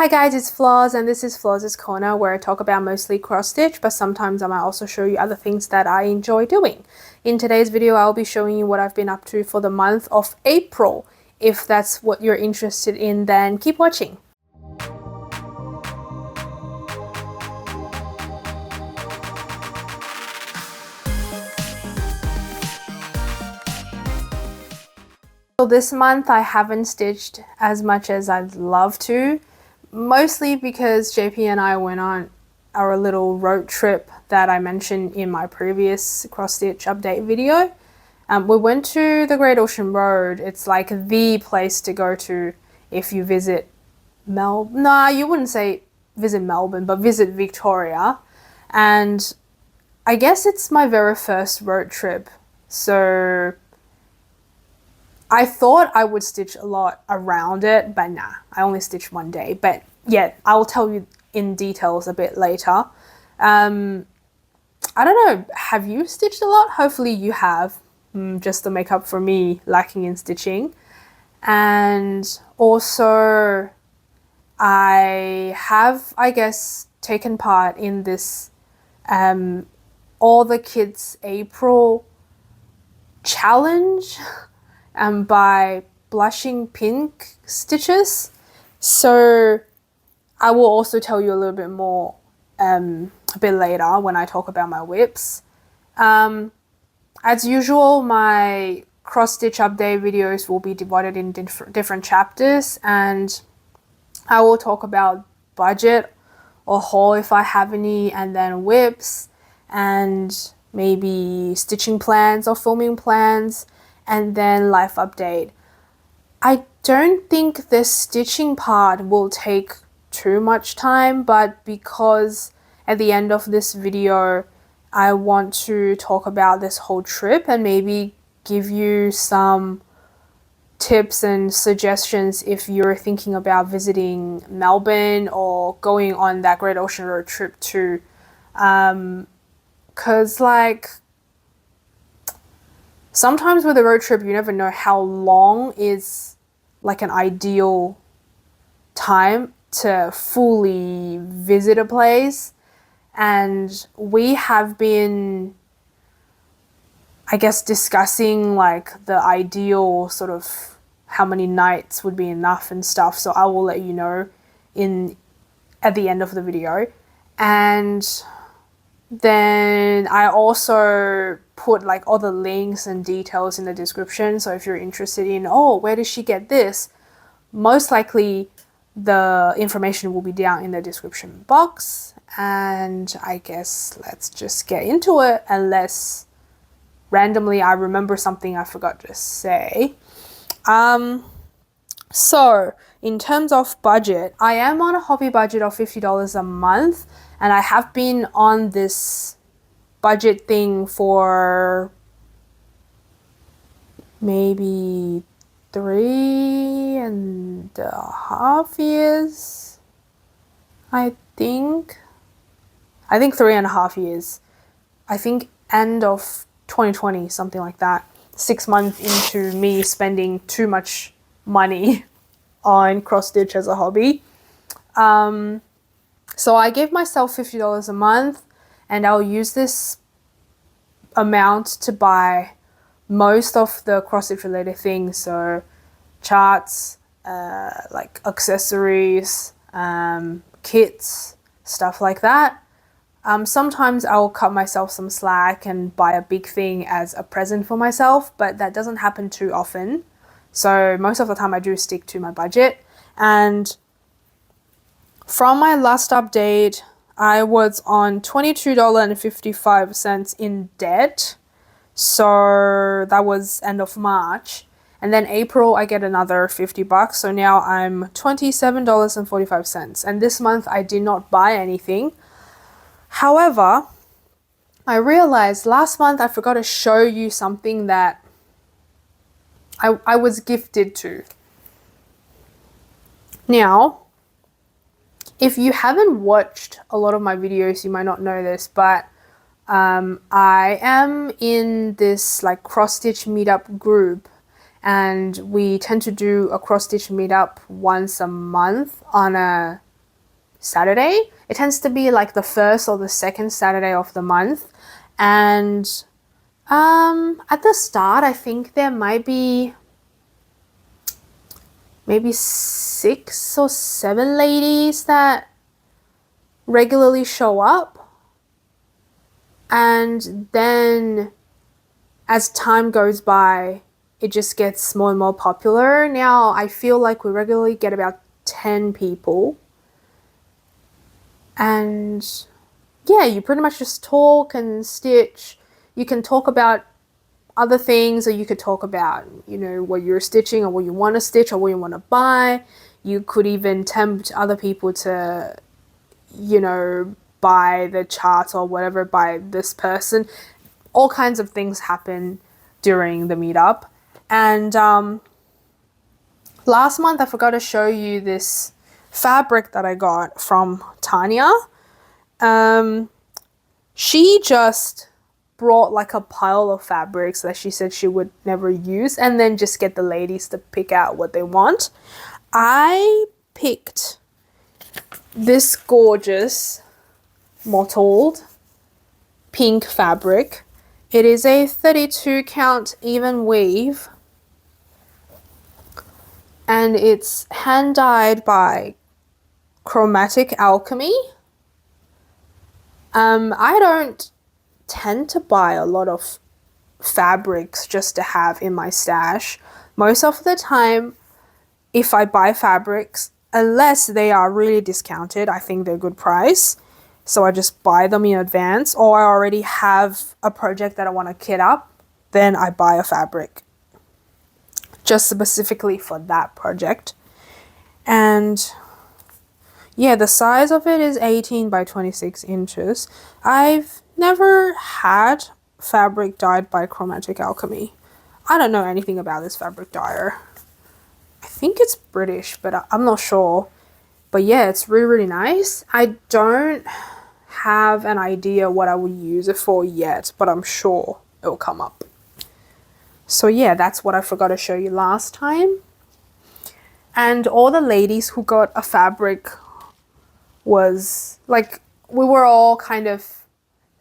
Hi guys, it's Floz and this is Floz's Corner, where I talk about mostly cross stitch, but sometimes I might also show you other things that I enjoy doing. In today's video, I'll be showing you what I've been up to for the month of April. If that's what you're interested in, then keep watching. So this month I haven't stitched as much as I'd love to, mostly because JP and I went on our little road trip that I mentioned in my previous cross stitch update video. We went to the Great Ocean Road. It's like the place to go to if you visit you wouldn't say visit Melbourne, but visit Victoria. And I guess it's my very first road trip, so I thought I would stitch a lot around it, but nah, I only stitched one day. But yeah, I will tell you in details a bit later. I don't know, have you stitched a lot? Hopefully you have, just to make up for me lacking in stitching. And also I have, I guess, taken part in this All the Kids April challenge by Blushing Pink Stitches. So I will also tell you a little bit more a bit later when I talk about my whips. As usual, my cross stitch update videos will be divided in different chapters, and I will talk about budget or haul if I have any, and then whips, and maybe stitching plans or filming plans, and then life update. I don't think the stitching part will take too much time, but because at the end of this video I want to talk about this whole trip and maybe give you some tips and suggestions if you're thinking about visiting Melbourne or going on that Great Ocean Road trip too. Cause like sometimes with a road trip, you never know how long is like an ideal time to fully visit a place. And we have been, I guess, discussing like the ideal sort of how many nights would be enough and stuff. So I will let you know at the end of the video. And then I also put like all the links and details in the description. So if you're interested in, oh, where did she get this? Most likely the information will be down in the description box. And I guess let's just get into it, unless randomly I remember something I forgot to say. So in terms of budget, I am on a hobby budget of $50 a month, and I have been on this budget thing for maybe 3.5 years, I think 3.5 years. I think end of 2020, something like that. 6 months into me spending too much money on cross stitch as a hobby. So I gave myself $50 a month, and I'll use this amount to buy most of the cross stitch related things. So charts, like accessories, kits, stuff like that. Sometimes I'll cut myself some slack and buy a big thing as a present for myself, but that doesn't happen too often. So most of the time I do stick to my budget. And from my last update, I was on $22.55 in debt. So that was end of March. And then April, I get another $50. So now I'm $27.45. And this month I did not buy anything. However, I realized last month I forgot to show you something that I was gifted to. Now, if you haven't watched a lot of my videos, you might not know this, but I am in this like cross stitch meetup group, and we tend to do a cross stitch meetup once a month on a Saturday. It tends to be like the first or the second Saturday of the month. And at the start, I think there might be maybe 6 or 7 ladies that regularly show up. And then as time goes by, it just gets more and more popular. Now I feel like we regularly get about 10 people. And yeah, you pretty much just talk and stitch. You can talk about other things, or you could talk about, you know, what you're stitching or what you want to stitch or what you want to buy. You could even tempt other people to, you know, buy the chart or whatever by this person. All kinds of things happen during the meetup. And last month I forgot to show you this fabric that I got from Tanya. She just brought like a pile of fabrics that she said she would never use, and then just get the ladies to pick out what they want. I picked this gorgeous mottled pink fabric. It is a 32 count even weave, and it's hand dyed by Chromatic Alchemy. I don't tend to buy a lot of fabrics just to have in my stash. Most of the time, if I buy fabrics, unless they are really discounted, I think they're good price, so I just buy them in advance, or I already have a project that I want to kit up, then I buy a fabric just specifically for that project. And yeah, the size of it is 18 by 26 inches. I've never had fabric dyed by Chromatic Alchemy. I don't know anything about this fabric dyer. I think it's British, but I'm not sure. But yeah, it's really, really nice. I don't have an idea what I would use it for yet, but I'm sure it will come up. So yeah, that's what I forgot to show you last time. And all the ladies who got a fabric was like, we were all kind of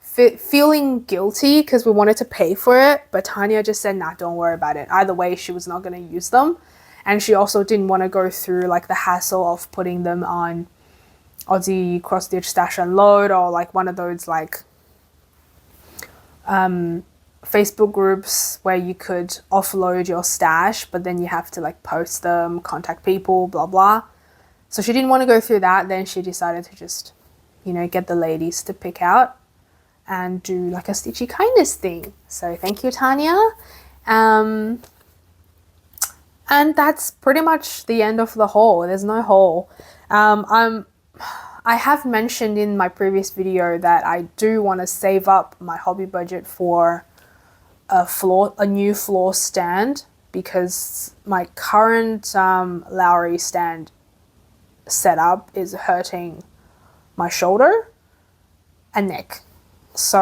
feeling guilty because we wanted to pay for it, but Tanya just said, nah, don't worry about it. Either way, she was not going to use them. And she also didn't want to go through like the hassle of putting them on Aussie Cross Stitch Stash and Load, or like one of those like Facebook groups where you could offload your stash, but then you have to like post them, contact people, blah blah. So she didn't want to go through that. Then she decided to just, you know, get the ladies to pick out and do like a Stitchy kindness thing. So thank you, Tanya. And that's pretty much the end of the haul. There's no haul. I have mentioned in my previous video that I do want to save up my hobby budget for a new floor stand, because my current Lowry stand setup is hurting my shoulder and neck. So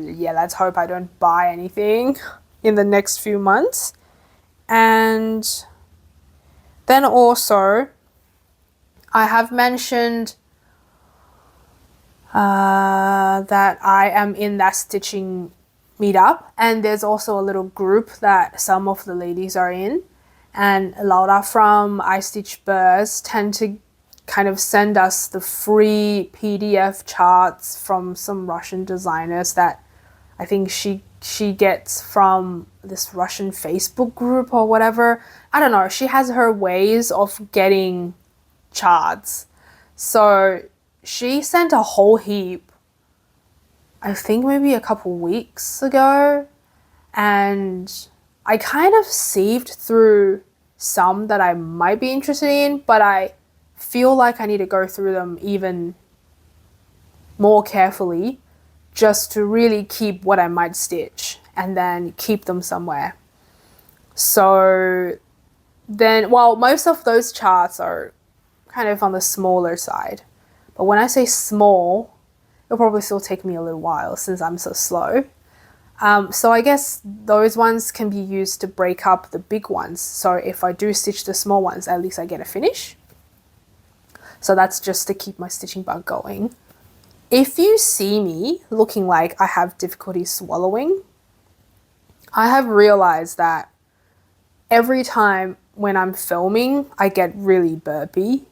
yeah, let's hope I don't buy anything in the next few months. And then also I have mentioned that I am in that stitching meetup, and there's also a little group that some of the ladies are in, and Laura from 𝐼𝐸𝐴𝐸𝐴𝐸𝐴𝐸𝐴 tend to kind of send us the free PDF charts from some Russian designers that I think she gets from this Russian Facebook group or whatever. I don't know. She has her ways of getting charts. So she sent a whole heap, I think maybe a couple weeks ago, and I kind of sieved through some that I might be interested in, but I feel like I need to go through them even more carefully just to really keep what I might stitch and then keep them somewhere. So then, well, most of those charts are kind of on the smaller side, but when I say small, it'll probably still take me a little while since I'm so slow. So I guess those ones can be used to break up the big ones. So if I do stitch the small ones, at least I get a finish. So that's just to keep my stitching bug going. If you see me looking like I have difficulty swallowing, I have realized that every time when I'm filming, I get really burpy.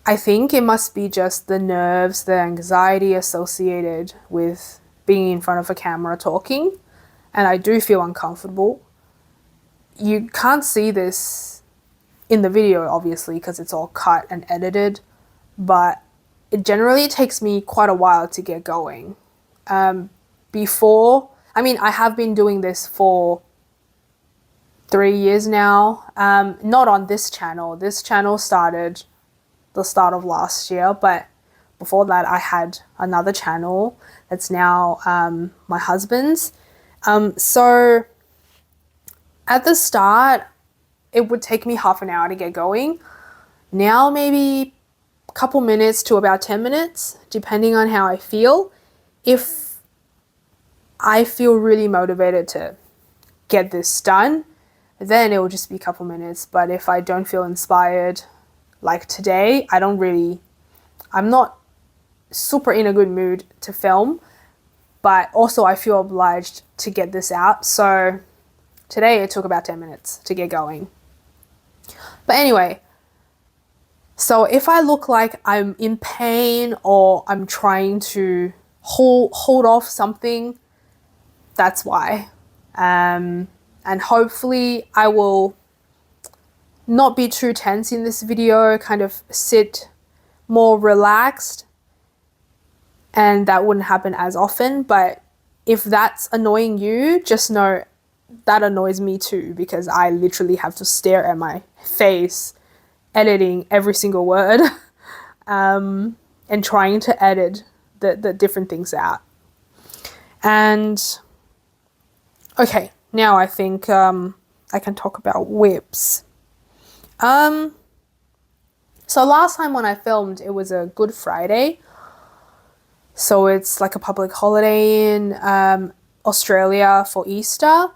I think it must be just the nerves, the anxiety associated with being in front of a camera talking, and I do feel uncomfortable. You can't see this in the video, obviously, because it's all cut and edited, but it generally takes me quite a while to get going. I have been doing this for 3 years now, not on this channel. This channel started the start of last year, but before that I had another channel that's now my husband's. So at the start, it would take me half an hour to get going. Now maybe a couple minutes to about 10 minutes, depending on how I feel. If I feel really motivated to get this done, then it will just be a couple minutes. But if I don't feel inspired, like today, I'm not super in a good mood to film, but also I feel obliged to get this out. So today it took about 10 minutes to get going. But anyway, so if I look like I'm in pain or I'm trying to hold off something, that's why. And hopefully I will not be too tense in this video, kind of sit more relaxed, and that wouldn't happen as often. But if that's annoying you, just know that annoys me too, because I literally have to stare at my face editing every single word and trying to edit the different things out. And okay, now I think I can talk about whips. So last time when I filmed, it was a Good Friday. So it's like a public holiday in Australia for Easter.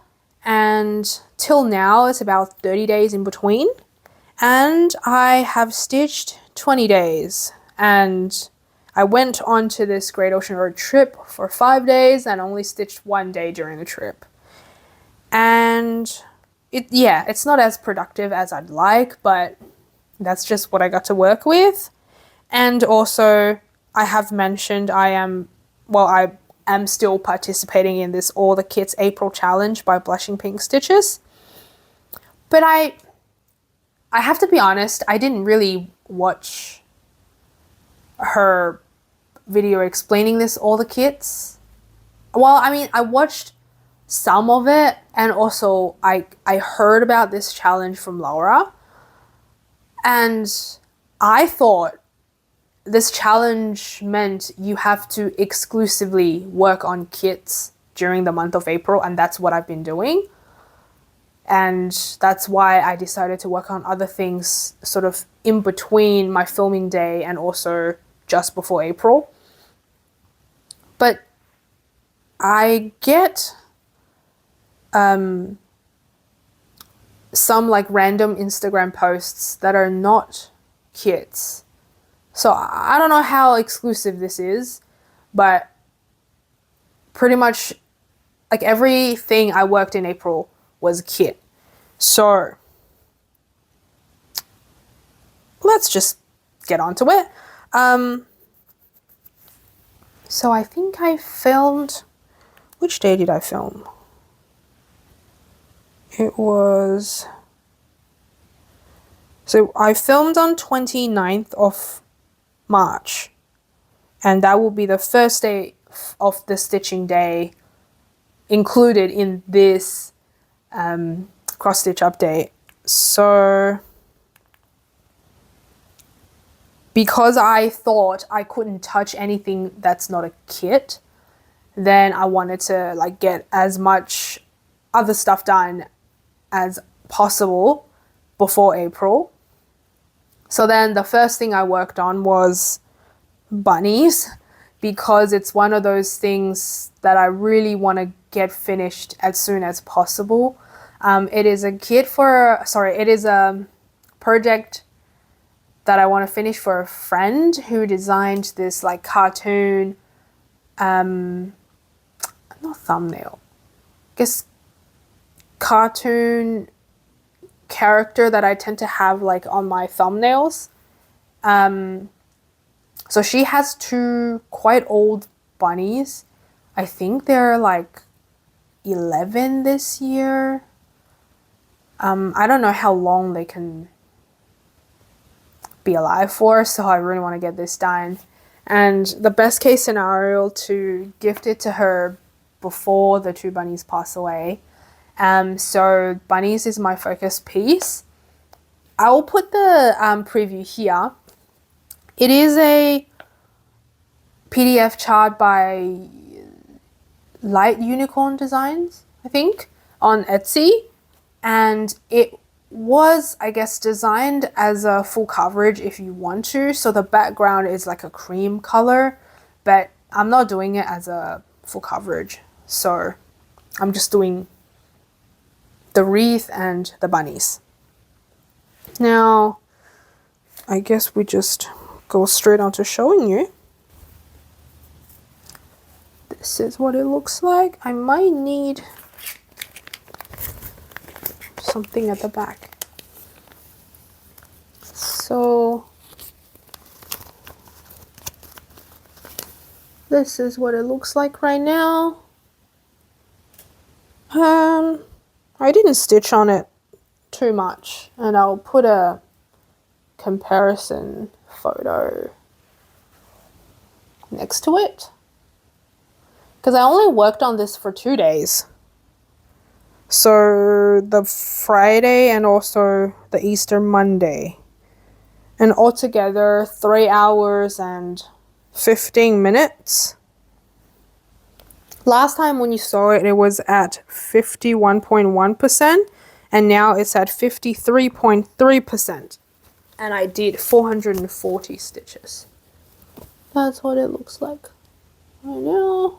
And till now, it's about 30 days in between. And I have stitched 20 days. And I went on to this Great Ocean Road trip for 5 days and only stitched 1 day during the trip. And it's not as productive as I'd like, but that's just what I got to work with. And also, I have mentioned I am still participating in this All the Kits April challenge by Blushing Pink Stitches. But I have to be honest, I didn't really watch her video explaining this All the Kits. Well, I mean, I watched some of it, and also I heard about this challenge from Laura, and I thought this challenge meant you have to exclusively work on kits during the month of April, and that's what I've been doing. And that's why I decided to work on other things sort of in between my filming day and also just before April. But I get some like random Instagram posts that are not kits. So I don't know how exclusive this is, but pretty much like everything I worked in April was a kit. So let's just get on to it. So I think I filmed, which day did I film? It was, so I filmed on 29th of March, and that will be the first day of the stitching day included in this cross stitch update. So because I thought I couldn't touch anything that's not a kit, then I wanted to like get as much other stuff done as possible before April. So then the first thing I worked on was bunnies, because it's one of those things that I really want to get finished as soon as possible. It is a project that I want to finish for a friend who designed this like cartoon, not thumbnail, I guess cartoon character that I tend to have like on my thumbnails. So she has 2 quite old bunnies. I think they're like 11 this year. I don't know how long they can be alive for, so I really want to get this done. And the best case scenario to gift it to her before the 2 bunnies pass away. So bunnies is my focus piece. I will put the preview here. It is a PDF chart by 𝐸𝐴𝐻 Designs, I think, on Etsy. And it was, I guess, designed as a full coverage if you want to. So the background is like a cream color, but I'm not doing it as a full coverage. So I'm just doing the wreath and the bunnies. Now, I guess we just go straight on to showing you. This is what it looks like. I might need something at the back. So this is what it looks like right now. I didn't stitch on it too much, and I'll put a comparison photo next to it because I only worked on this for 2 days. So the Friday and also the Easter Monday, and altogether 3 hours and 15 minutes. Last time when you saw it, it was at 51.1%, and now it's at 53.3%. And I did 440 stitches. That's what it looks like right now.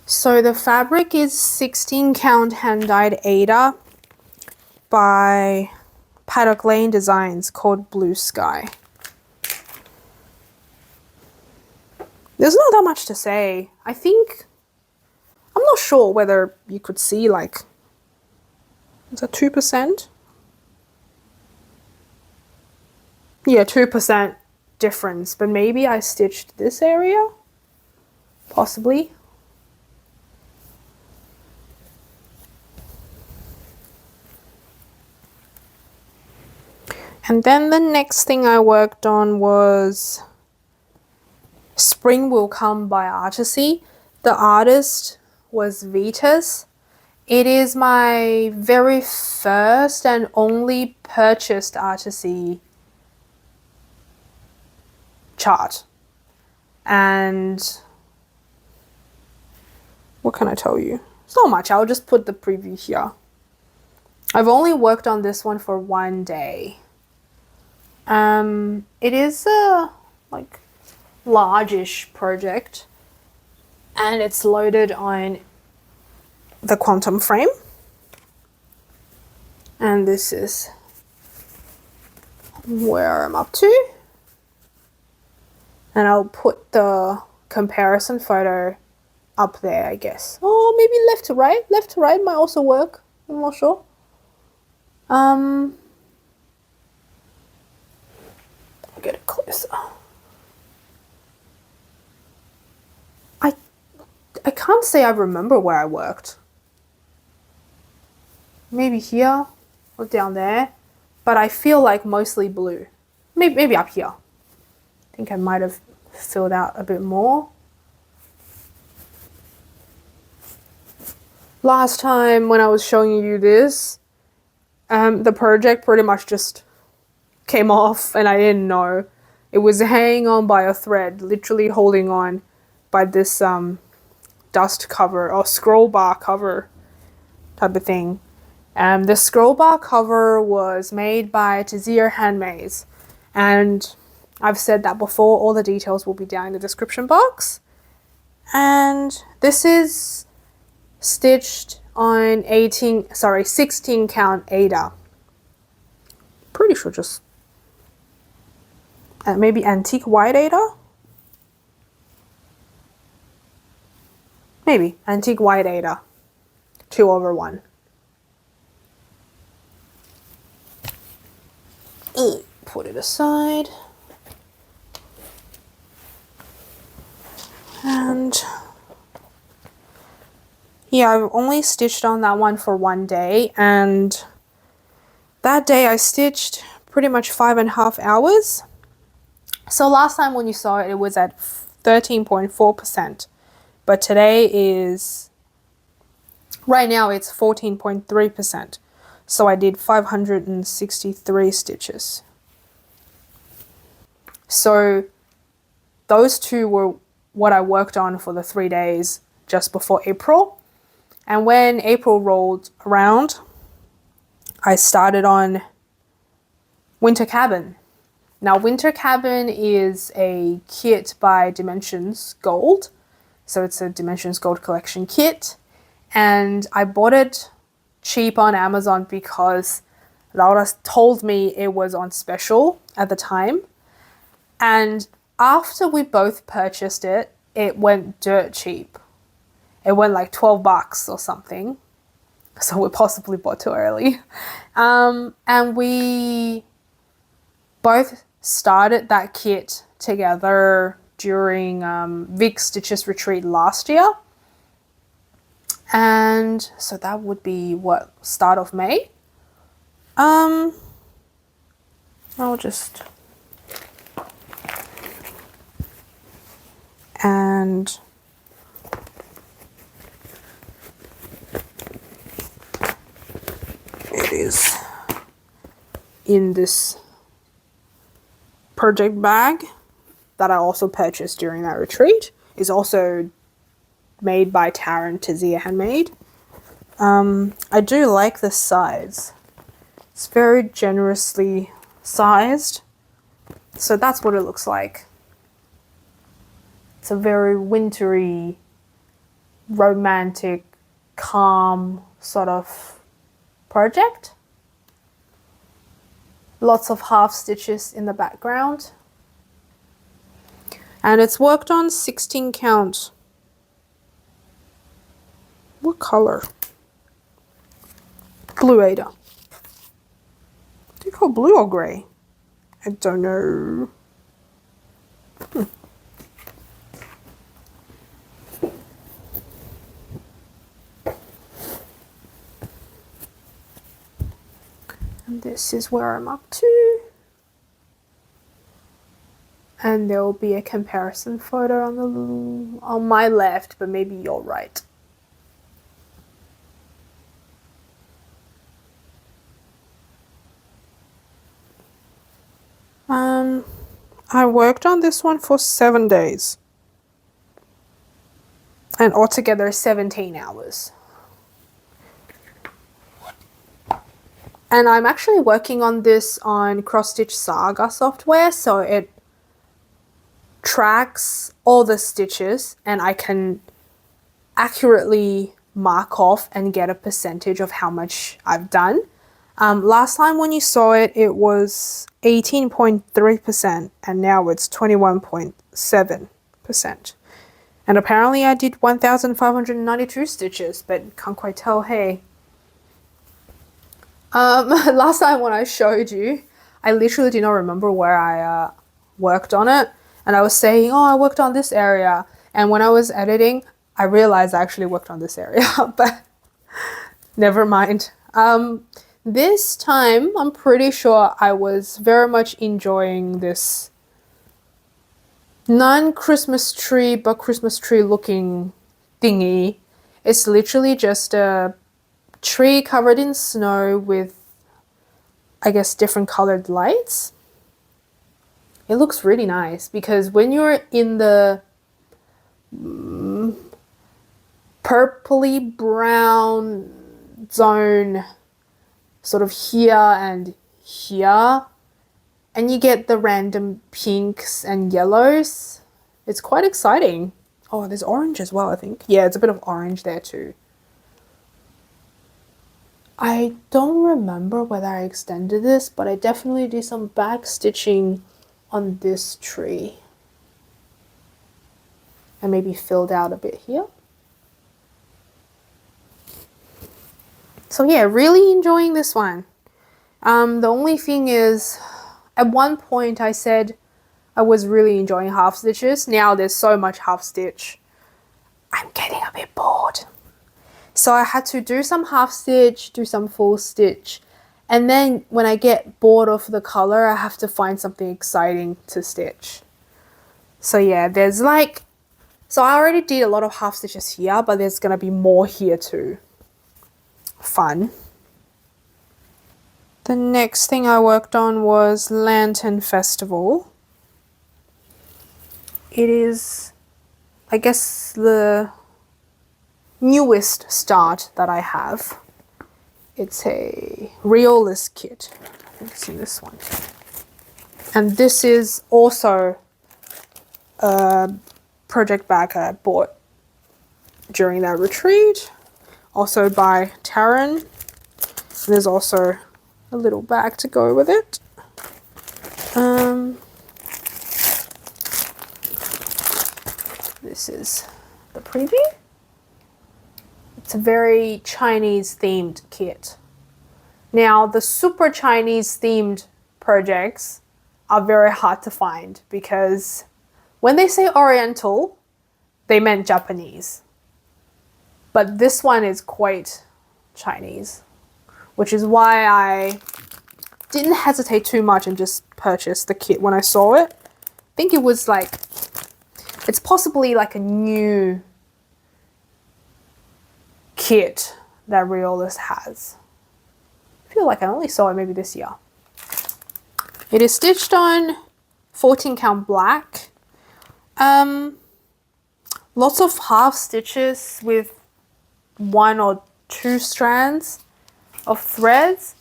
So the fabric is 16 count hand dyed Aida by Paddock Lane Designs, called Blue Sky. There's not that much to say. I think, I'm not sure whether you could see, like, is that 2%? Yeah, 2% difference, but maybe I stitched this area, possibly. And then the next thing I worked on was Spring Will Come by Artisy. The artist was Vitas. It is my very first and only purchased Artisy chart. And what can I tell you? It's not much. I'll just put the preview here. I've only worked on this one for 1 day. It is a like largish project, and it's loaded on the quantum frame, and this is where I'm up to, and I'll put the comparison photo up there, I guess. Oh, maybe left to right might also work. I'm not sure. Get it closer. I can't say I remember where I worked. Maybe here or down there, but I feel like mostly blue. Maybe up here. I think I might have filled out a bit more. Last time when I was showing you this, the project pretty much just came off and I didn't know. It was hanging on by a thread, literally holding on by this dust cover or scroll bar cover type of thing. The scroll bar cover was made by 𝐸𝐻, and I've said that before. All the details will be down in the description box. And this is stitched on 16 count Ada. Pretty sure just maybe antique white Ada. Maybe antique white Ada, 2/1. Put it aside. And yeah, I've only stitched on that one for one day, and that day I stitched pretty much 5.5 hours. So last time when you saw it, it was at 13.4%, but today is, right now it's 14.3%. So I did 563 stitches. So those two were what I worked on for the 3 days just before April. And when April rolled around, I started on Winter Cabin. Now, Winter Cabin is a kit by Dimensions Gold. So it's a Dimensions Gold collection kit. And I bought it cheap on Amazon because Laura told me it was on special at the time. And after we both purchased it, it went dirt cheap. It went like $12 or something. So we possibly bought too early. And we both started that kit together during Vic Stitches retreat last year. And so that would be what, start of May? I'll just, and it is in this project bag that I also purchased during that retreat. It's also made by Taryn Tazia Handmade. I do like the size. It's very generously sized. So that's what it looks like. It's a very wintry, romantic, calm sort of project. Lots of half stitches in the background. And it's worked on 16 count. What color? Blue Ada. Do you call blue or grey? I don't know. And this is where I'm up to. And there will be a comparison photo on my left, but maybe you're right. I worked on this one for 7 days. And altogether 17 hours. And I'm actually working on this on Cross Stitch Saga software, so it tracks all the stitches and I can accurately mark off and get a percentage of how much I've done. Last time when you saw it, it was 18.3% and now it's 21.7%. And apparently I did 1,592 stitches, but can't quite tell, hey. Last time when I showed you, I literally do not remember where I worked on it. And I was saying, oh, I worked on this area. And when I was editing, I realized I actually worked on this area, but never mind. This time, I'm pretty sure I was very much enjoying this non-Christmas tree, but Christmas tree looking thingy. It's literally just a tree covered in snow with, I guess, different colored lights. It looks really nice because when you're in the purpley brown zone, sort of here and here, and you get the random pinks and yellows, it's quite exciting. Oh, there's orange as well, I think. Yeah, it's a bit of orange there too. I don't remember whether I extended this, but I definitely did some back stitching on this tree. And maybe filled out a bit here. So yeah, really enjoying this one. The only thing is, at one point I said I was really enjoying half stitches. Now there's so much half stitch. I'm getting a bit bored. So I had to do some half stitch, do some full stitch. And then when I get bored of the color, I have to find something exciting to stitch. So yeah, there's like, so I already did a lot of half stitches here, but there's gonna be more here too. Fun. The next thing I worked on was Lantern Festival. It is, I guess, the newest start that I have. It's a Realist kit. I think it's in this one. And this is also a project bag I bought during that retreat. Also by Taryn. There's also a little bag to go with it. This is the preview. It's a very Chinese themed kit. Now the super Chinese themed projects are very hard to find because when they say Oriental, they meant Japanese. But this one is quite Chinese, which is why I didn't hesitate too much and just purchased the kit when I saw it. I think it was like, it's possibly like a new kit that Realist has. I feel like I only saw it maybe this year. It is stitched on 14 count black. Lots of half stitches with 1 or 2 strands of threads,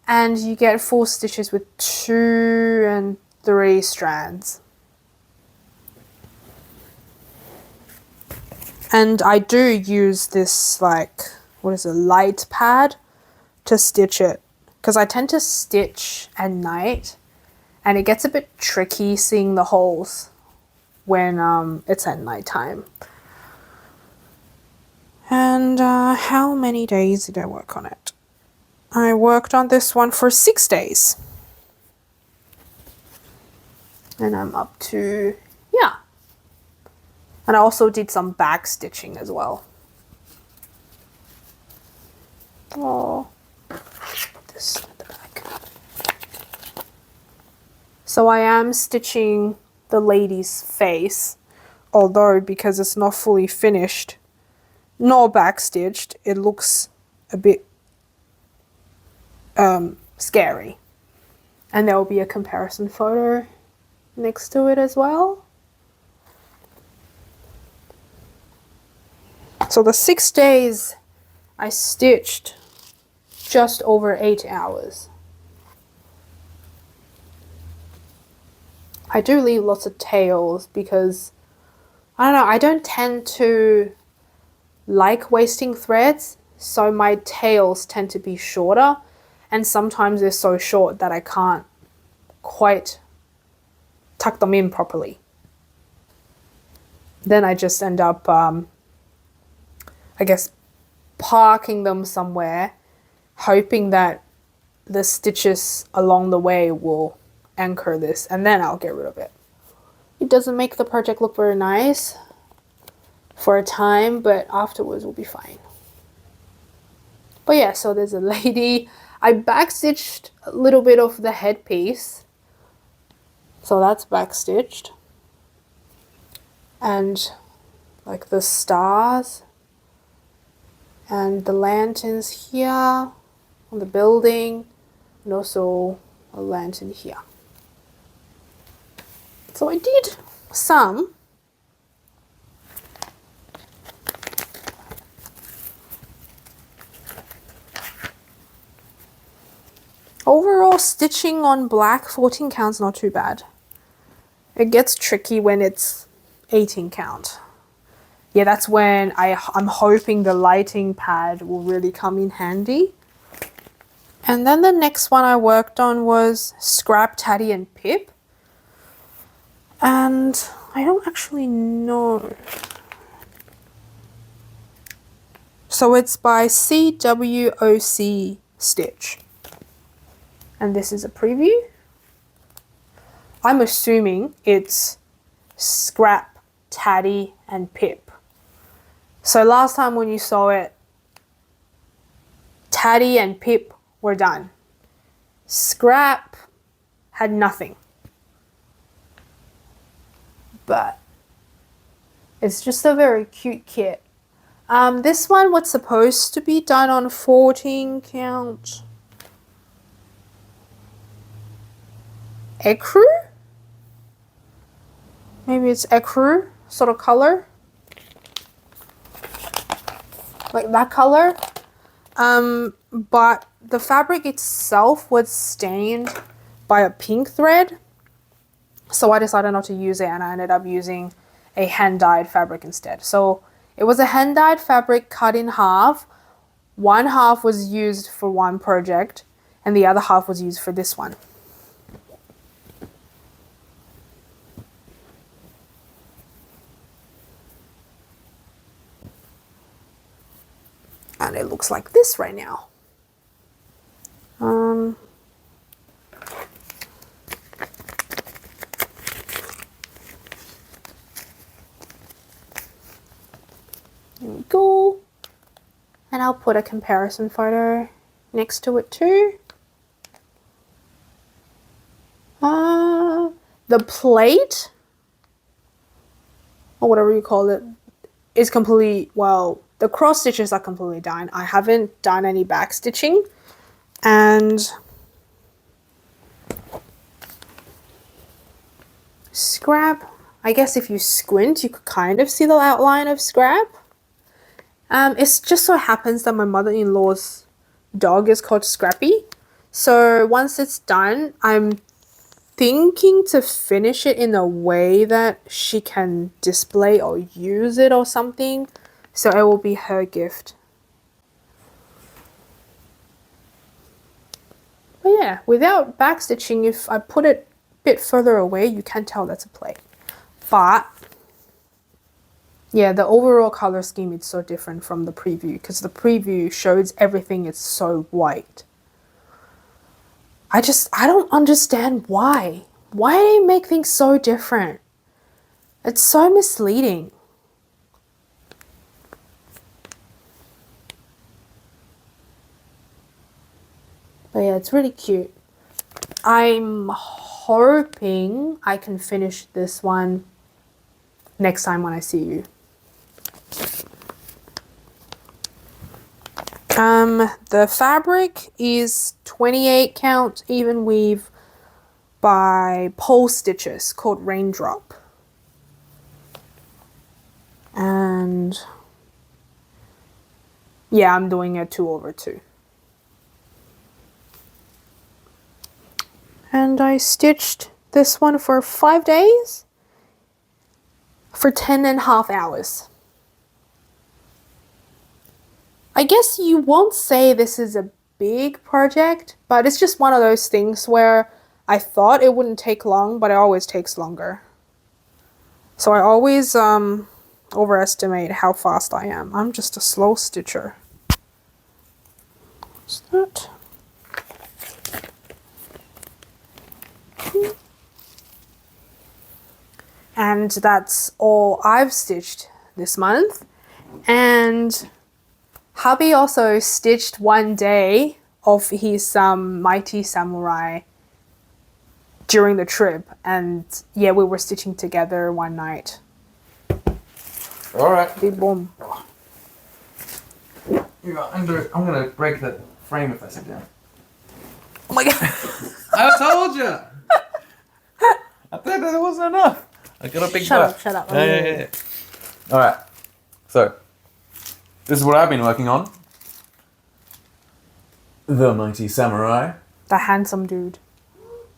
and you get full stitches with 2 and 3 strands. And I do use this, like, what is it, light pad to stitch it, because I tend to stitch at night and it gets a bit tricky seeing the holes when it's at nighttime. And how many days did I work on it? I worked on this one for 6 days. And I'm up to, yeah. And I also did some back stitching as well. Oh, put this at the back. So I am stitching the lady's face, although because it's not fully finished nor back stitched, it looks a bit scary. And there will be a comparison photo next to it as well. So the 6 days I stitched just over 8 hours. I do leave lots of tails because, I don't know, I don't tend to like wasting threads, so my tails tend to be shorter, and sometimes they're so short that I can't quite tuck them in properly. Then I just end up, I guess, parking them somewhere, hoping that the stitches along the way will anchor this, and then I'll get rid of it. It doesn't make the project look very nice for a time, but afterwards will be fine. But yeah, so there's a lady. I backstitched a little bit of the headpiece, so that's backstitched, and like the stars and the lanterns here on the building, and also a lantern here. So I did some. Overall, stitching on black 14 count's not too bad. It gets tricky when it's 18 count. Yeah, that's when I'm hoping the lighting pad will really come in handy. And then the next one I worked on was Scrap, Taddy and Pip. And I don't actually know. So it's by CWOC Stitch. And this is a preview. I'm assuming it's Scrap, Taddy and Pip. So last time when you saw it, Taddy and Pip were done. Scrap had nothing. But it's just a very cute kit. This one was supposed to be done on 14 count ecru? Maybe it's ecru sort of color. Like that color. But the fabric itself was stained by a pink thread. So I decided not to use it and I ended up using a hand-dyed fabric instead. So it was a hand-dyed fabric cut in half. One half was used for one project and the other half was used for this one. And it looks like this right now. Here we go. And I'll put a comparison photo next to it too. The plate, or whatever you call it, is completely, well, the cross stitches are completely done. I haven't done any back stitching, and Scrap, I guess if you squint you could kind of see the outline of Scrap. It just so happens that my mother-in-law's dog is called Scrappy, so once it's done I'm thinking to finish it in a way that she can display or use it or something. So it will be her gift. But yeah, without backstitching, if I put it a bit further away, you can tell that's a plate. But yeah, the overall color scheme is so different from the preview because the preview shows everything is so white. I don't understand why. Why do you make things so different? It's so misleading. But yeah, it's really cute. I'm hoping I can finish this one next time when I see you. The fabric is 28 count even weave by Pole Stitches called Raindrop. And yeah, I'm doing a 2/2. And I stitched this one for 5 days for 10.5 hours. I guess you won't say this is a big project, but it's just one of those things where I thought it wouldn't take long, but it always takes longer. So I always overestimate how fast I am. I'm just a slow stitcher. What's that? And that's all I've stitched this month. And hubby also stitched one day of his Mighty Samurai during the trip, and yeah, we were stitching together one night. All right. Big boom. I'm gonna break the frame if I sit down. Oh my god. I told you. I thought that wasn't enough. I got a big butt. Shut up. Yeah. All right. So, this is what I've been working on. The Mighty Samurai. The handsome dude.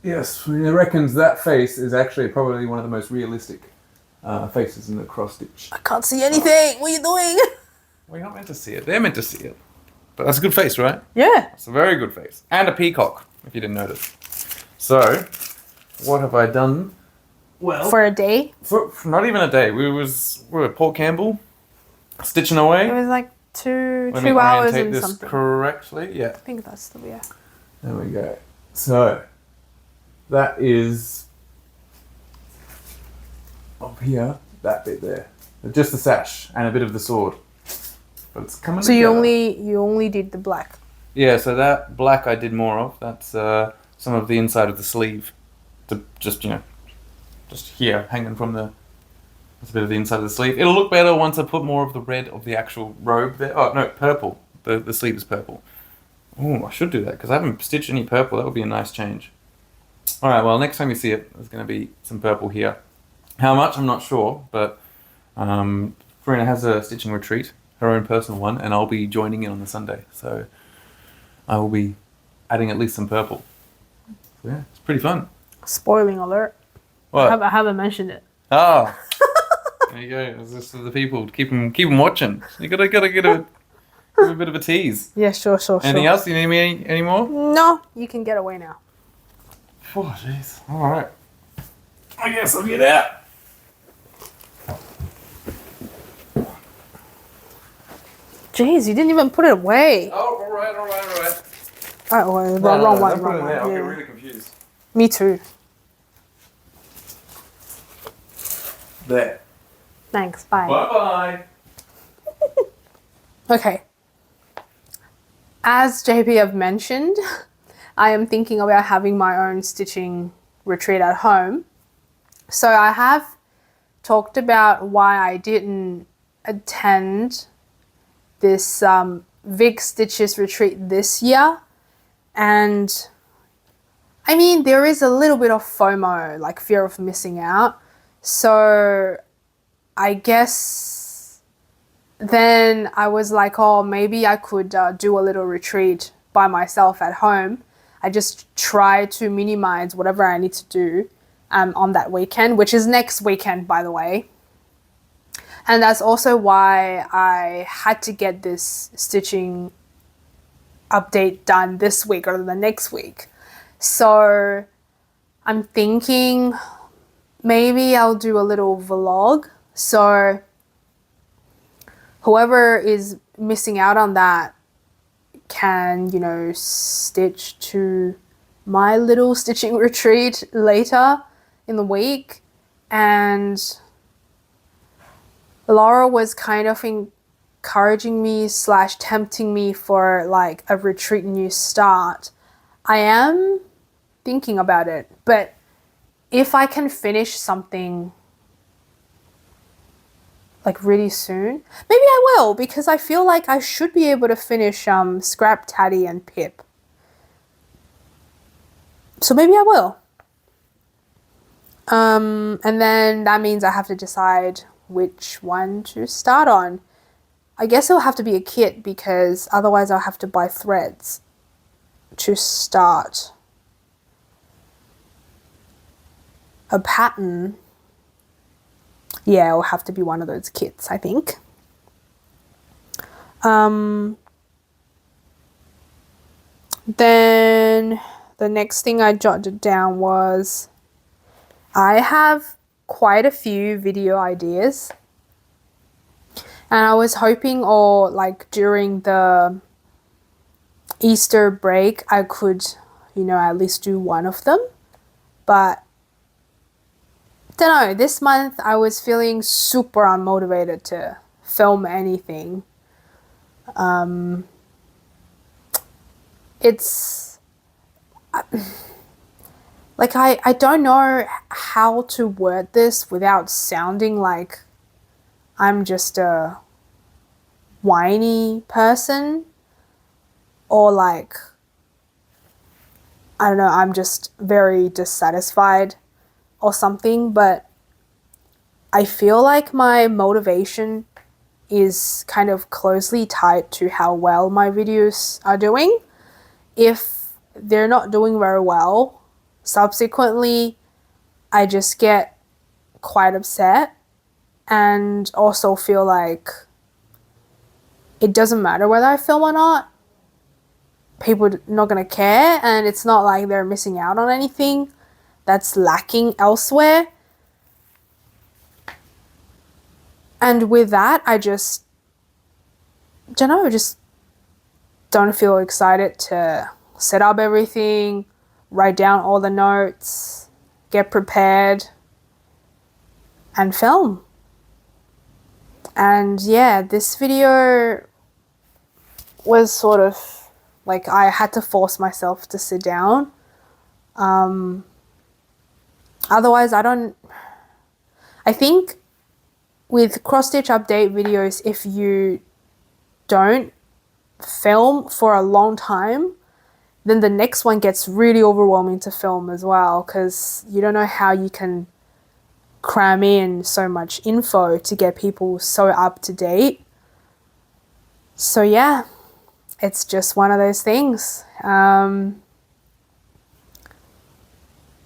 Yes, he reckons that face is actually probably one of the most realistic faces in the cross stitch. I can't see anything. What are you doing? Well, you're not meant to see it. They're meant to see it. But that's a good face, right? Yeah. It's a very good face. And a peacock, if you didn't notice. So, what have I done? Well, For a day? for not even a day. We were at Port Campbell, stitching away. It was like two Let me hours orientate and this something. correctly. Yeah. I think that's the yeah. There we go. So, that is up here, that bit there. Just the sash and a bit of the sword. But it's coming So together. you only did the black. Yeah, so that black I did more of. That's some of the inside of the sleeve. To just, just here, hanging from the... That's a bit of the inside of the sleeve. It'll look better once I put more of the red of the actual robe there. Oh, no, purple. The sleeve is purple. Oh, I should do that, because I haven't stitched any purple. That would be a nice change. Alright, well, next time you see it, there's going to be some purple here. How much, I'm not sure, but Farina has a stitching retreat, her own personal one, and I'll be joining in on the Sunday. So I will be adding at least some purple. So yeah, it's pretty fun. Spoiling alert. What? I haven't mentioned it. Oh, there you go. It's just for the people to keep them watching. You gotta give a bit of a tease. Yeah, sure. Anything else? You need me any more? No, you can get away now. Oh, jeez. All right. I guess I'll get out. Jeez, you didn't even put it away. Oh, all right. Oh, well, No, wrong don't one. put it Wrong in there. I'll one. get Yeah. really confused. Me too. There. Thanks. Bye. Bye-bye. Okay. As JP have mentioned, I am thinking about having my own stitching retreat at home. So I have talked about why I didn't attend this Vic Stitches retreat this year. And I mean, there is a little bit of FOMO, like fear of missing out. So I guess then I was like, oh, maybe I could do a little retreat by myself at home. I just try to minimize whatever I need to do on that weekend, which is next weekend, by the way. And that's also why I had to get this stitching update done this week or the next week. So I'm thinking maybe I'll do a little vlog. So whoever is missing out on that can, stitch to my little stitching retreat later in the week. And Laura was kind of encouraging me / tempting me for like a retreat new start. I am thinking about it, but if I can finish something like really soon, maybe I will, because I feel like I should be able to finish Scrap Taddy and Pip. So maybe I will. And then that means I have to decide which one to start on. I guess it'll have to be a kit, because otherwise I'll have to buy threads to start a pattern. Yeah, it'll have to be one of those kits, I think. Then the next thing I jotted down was I have quite a few video ideas, and I was hoping, or like during the Easter break, I could, at least do one of them. But don't know, this month I was feeling super unmotivated to film anything. It's like I don't know how to word this without sounding like I'm just a whiny person, or like, I don't know, I'm just very dissatisfied or something. But I feel like my motivation is kind of closely tied to how well my videos are doing. If they're not doing very well, subsequently I just get quite upset, and also feel like it doesn't matter whether I film or not. people not gonna care, and it's not like they're missing out on anything that's lacking elsewhere. And with that, I just don't know, just don't feel excited to set up everything, write down all the notes, get prepared, and film. And yeah, this video was sort of like I had to force myself to sit down. Otherwise, I think with cross-stitch update videos, if you don't film for a long time, then the next one gets really overwhelming to film as well, because you don't know how you can cram in so much info to get people so up to date. So yeah, it's just one of those things.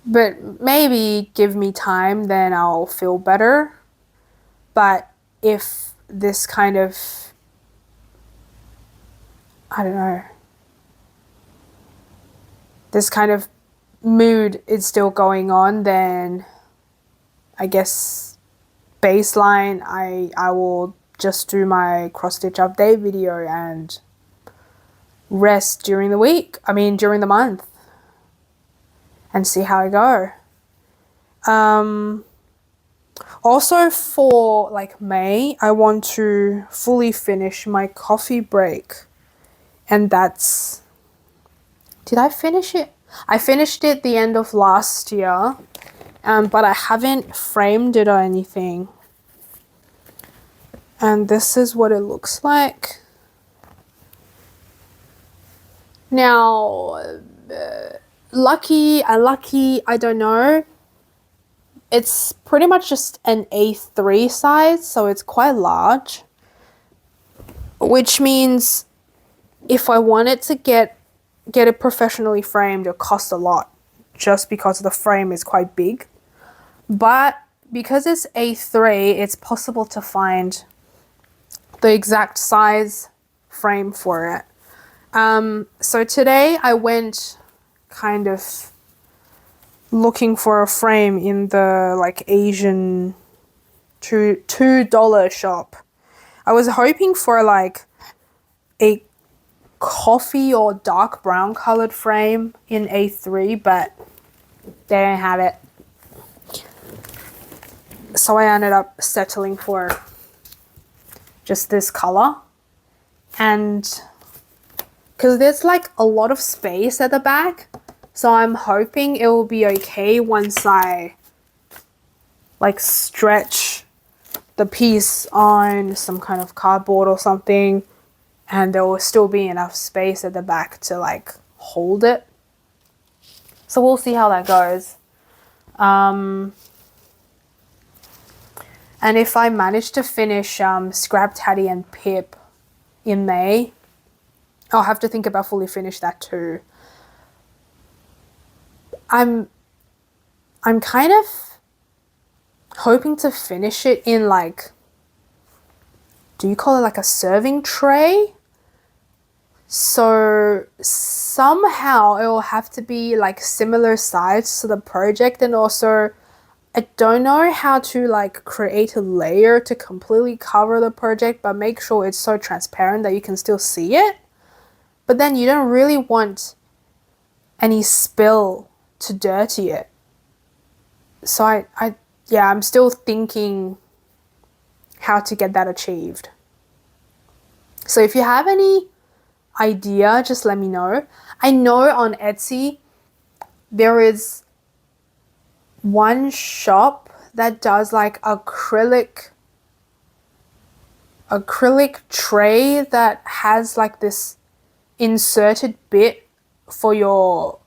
But maybe give me time, then I'll feel better. But if this kind of, I don't know, this kind of mood is still going on, then I guess baseline, I will just do my cross-stitch update video and rest during the week, during the month, and see how I go. Also for like May, I want to fully finish my coffee break, and that's, did I finish it? I finished it the end of last year, but I haven't framed it or anything. And this is what it looks like. Now, lucky, unlucky, I don't know. It's pretty much just an A3 size, so it's quite large. Which means if I wanted to get it professionally framed, it costs a lot, just because the frame is quite big. But because it's A3, it's possible to find the exact size frame for it. So today I went kind of looking for a frame in the like Asian $2 shop. I was hoping for like a coffee or dark brown colored frame in A3, but they don't have it. So I ended up settling for just this color. And because there's like a lot of space at the back, so I'm hoping it will be okay once I like stretch the piece on some kind of cardboard or something, and there will still be enough space at the back to like hold it. So we'll see how that goes. And if I manage to finish Scrap Tatty and Pip in May, I'll have to think about fully finish that too. I'm kind of hoping to finish it in like, do you call it like a serving tray? So somehow it will have to be like similar size to the project, and also I don't know how to like create a layer to completely cover the project but make sure it's so transparent that you can still see it. But then you don't really want any spill to dirty it. So I'm still thinking how to get that achieved. So if you have any idea, just let me know. I know on Etsy there is one shop that does like acrylic tray that has like this inserted bit for your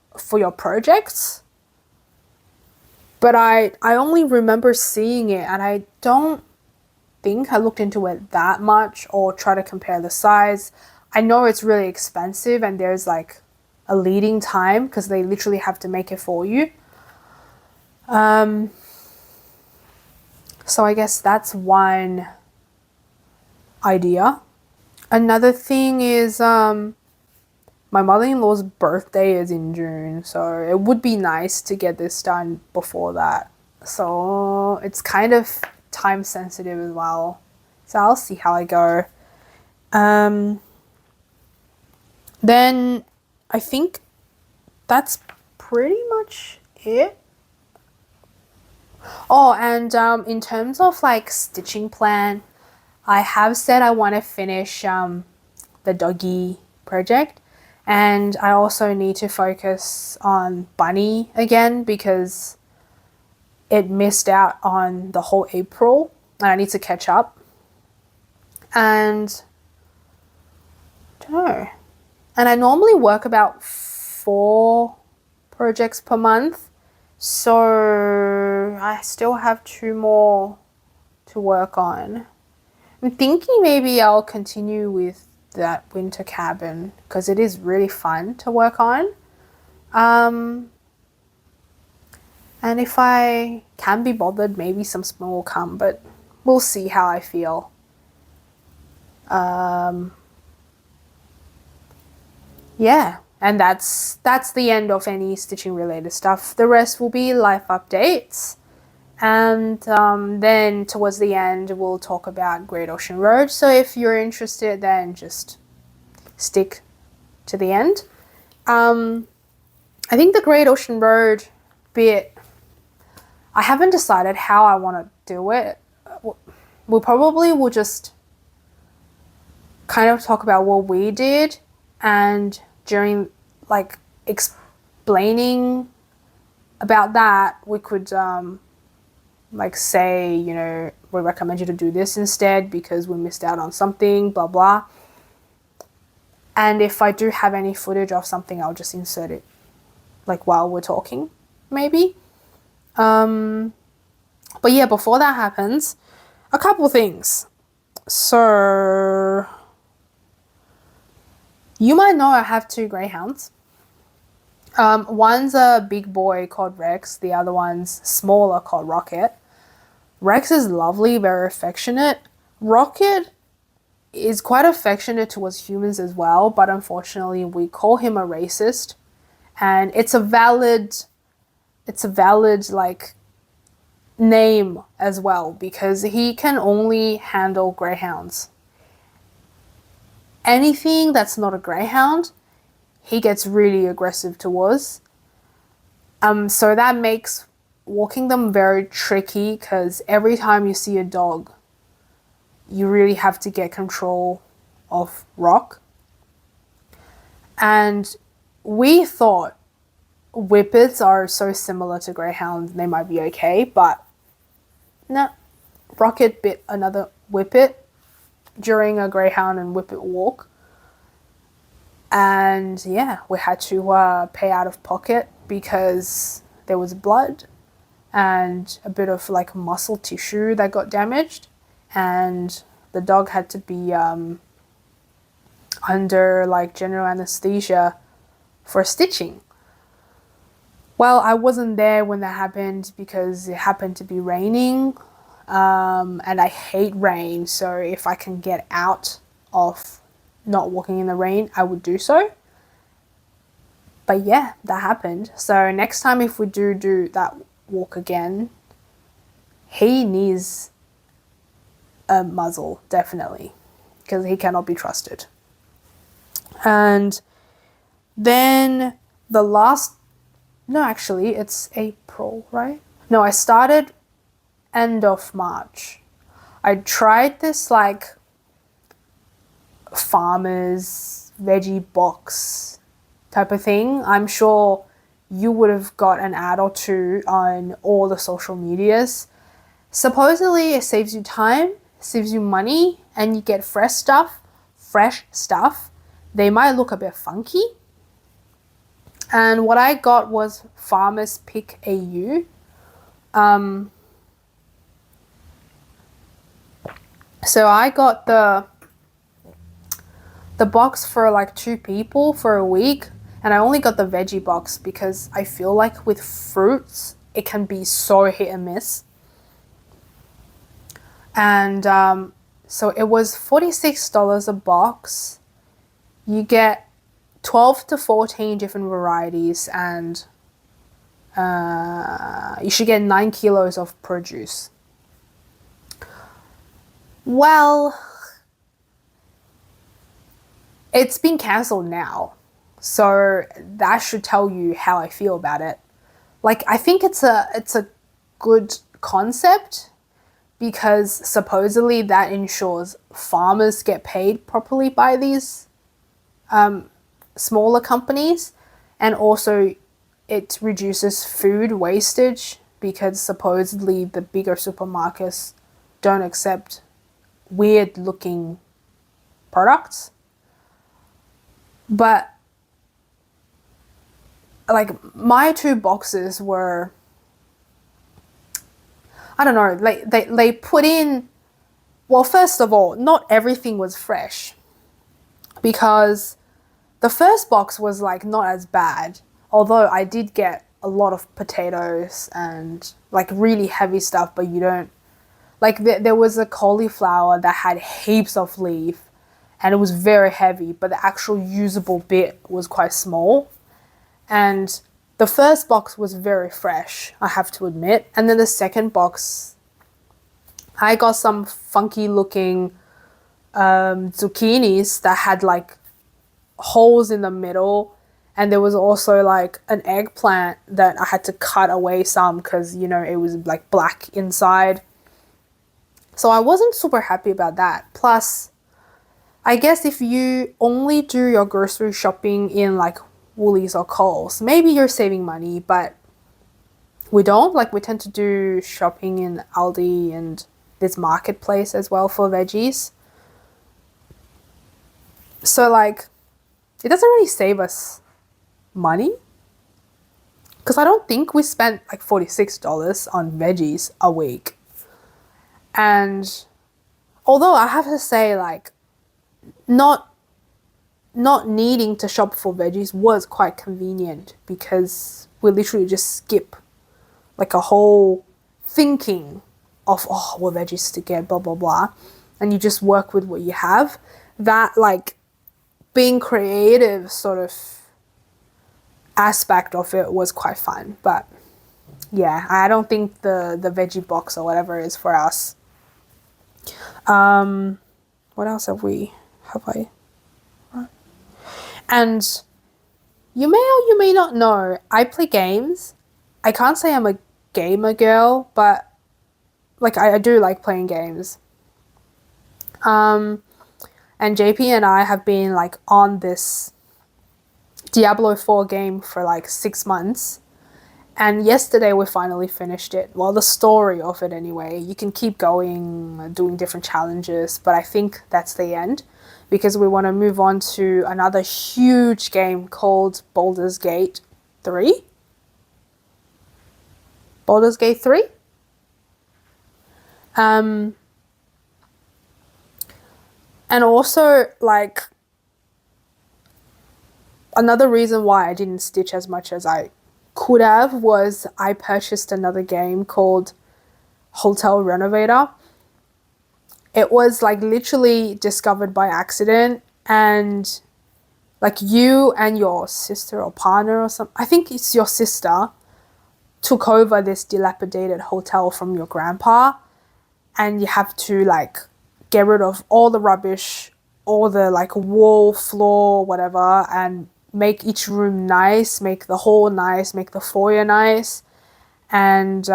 projects. But I only remember seeing it, and I don't think I looked into it that much or try to compare the size. I know it's really expensive and there's like a leading time because they literally have to make it for you. So I guess that's one idea. Another thing is my mother-in-law's birthday is in June, so it would be nice to get this done before that. So it's kind of time sensitive as well. So I'll see how I go. Then I think that's pretty much it. Oh, and in terms of like stitching plan, I have said I want to finish the doggy project, and I also need to focus on Bunny again because it missed out on the whole April and I need to catch up. And I don't know. And I normally work about 4 projects per month, so I still have 2 more to work on. I'm thinking maybe I'll continue with that winter cabin because it is really fun to work on. And if I can be bothered, maybe some small will come, but we'll see how I feel. Yeah, and that's the end of any stitching related stuff. The rest will be life updates. And then towards the end, we'll talk about Great Ocean Road. So if you're interested, then just stick to the end. I think the Great Ocean Road bit, I haven't decided how I want to do it. We'll probably will just kind of talk about what we did, and during like explaining about that, we could like say, you know, we recommend you to do this instead because we missed out on something, blah blah. And if I do have any footage of something, I'll just insert it like while we're talking, maybe. But yeah, before that happens, a couple things. So you might know I have 2 greyhounds. One's a big boy called Rex, the other one's smaller called Rocket. Rex is lovely, very affectionate. Rocket is quite affectionate towards humans as well, but unfortunately we call him a racist, and it's a valid like name as well because he can only handle greyhounds. Anything that's not a greyhound, he gets really aggressive towards. So that makes walking them very tricky because every time you see a dog, you really have to get control of Rock. And we thought Whippets are so similar to greyhounds, they might be okay, but no. Rocket bit another Whippet during a greyhound and Whippet walk. And yeah, we had to pay out of pocket because there was blood and a bit of like muscle tissue that got damaged, and the dog had to be under like general anesthesia for stitching. Well, I wasn't there when that happened because it happened to be raining, and I hate rain, so if I can get out of not walking in the rain, I would do so. But yeah, that happened. So next time if we do that walk again, he needs a muzzle, definitely, because he cannot be trusted. And then the last, no, actually it's April, right? No, I started end of March. I tried this like farmer's veggie box type of thing. I'm sure you would have got an ad or 2 on all the social medias. Supposedly it saves you time, saves you money, and you get fresh stuff. They might look a bit funky. And what I got was Farmer's Pick AU. So I got the box for like 2 people for a week, and I only got the veggie box because I feel like with fruits it can be so hit and miss. And so it was $46 a box. You get 12 to 14 different varieties, and you should get 9 kilos of produce. Well, it's been cancelled now, so that should tell you how I feel about it. Like, I think it's a good concept, because supposedly that ensures farmers get paid properly by these smaller companies, and also it reduces food wastage, because supposedly the bigger supermarkets don't accept weird looking products. But like, my 2 boxes were, I don't know, like they put in, well, first of all, not everything was fresh, because the first box was like not as bad, although I did get a lot of potatoes and like really heavy stuff, but you don't, like there was a cauliflower that had heaps of leaf and it was very heavy, but the actual usable bit was quite small. And the first box was very fresh, I have to admit. And then the second box, I got some funky looking zucchinis that had like holes in the middle. And there was also like an eggplant that I had to cut away some because, you know, it was like black inside. So I wasn't super happy about that. Plus, I guess if you only do your grocery shopping in like Woolies or Coles, maybe you're saving money, but we don't. Like, we tend to do shopping in Aldi and this marketplace as well for veggies. So like, it doesn't really save us money, because I don't think we spent like $46 on veggies a week. And although I have to say, like, not needing to shop for veggies was quite convenient, because we literally just skip like a whole thinking of, oh, what veggies to get, blah blah blah, and you just work with what you have. That like being creative sort of aspect of it was quite fun. But yeah, I don't think the veggie box or whatever is for us. What else have I? And you may or you may not know, I play games. I can't say I'm a gamer girl, but like I do like playing games. And JP and I have been like on this Diablo 4 game for like 6 months. And yesterday we finally finished it. Well, the story of it anyway. You can keep going, doing different challenges, but I think that's the end, because we want to move on to another huge game called Baldur's Gate 3. Baldur's Gate 3? And also, like, another reason why I didn't stitch as much as I could have was I purchased another game called Hotel Renovator. It was like literally discovered by accident, and like you and your sister or partner or something, I think it's your sister, took over this dilapidated hotel from your grandpa, and you have to like get rid of all the rubbish, all the like wall, floor, whatever, and make each room nice, make the hall nice, make the foyer nice, and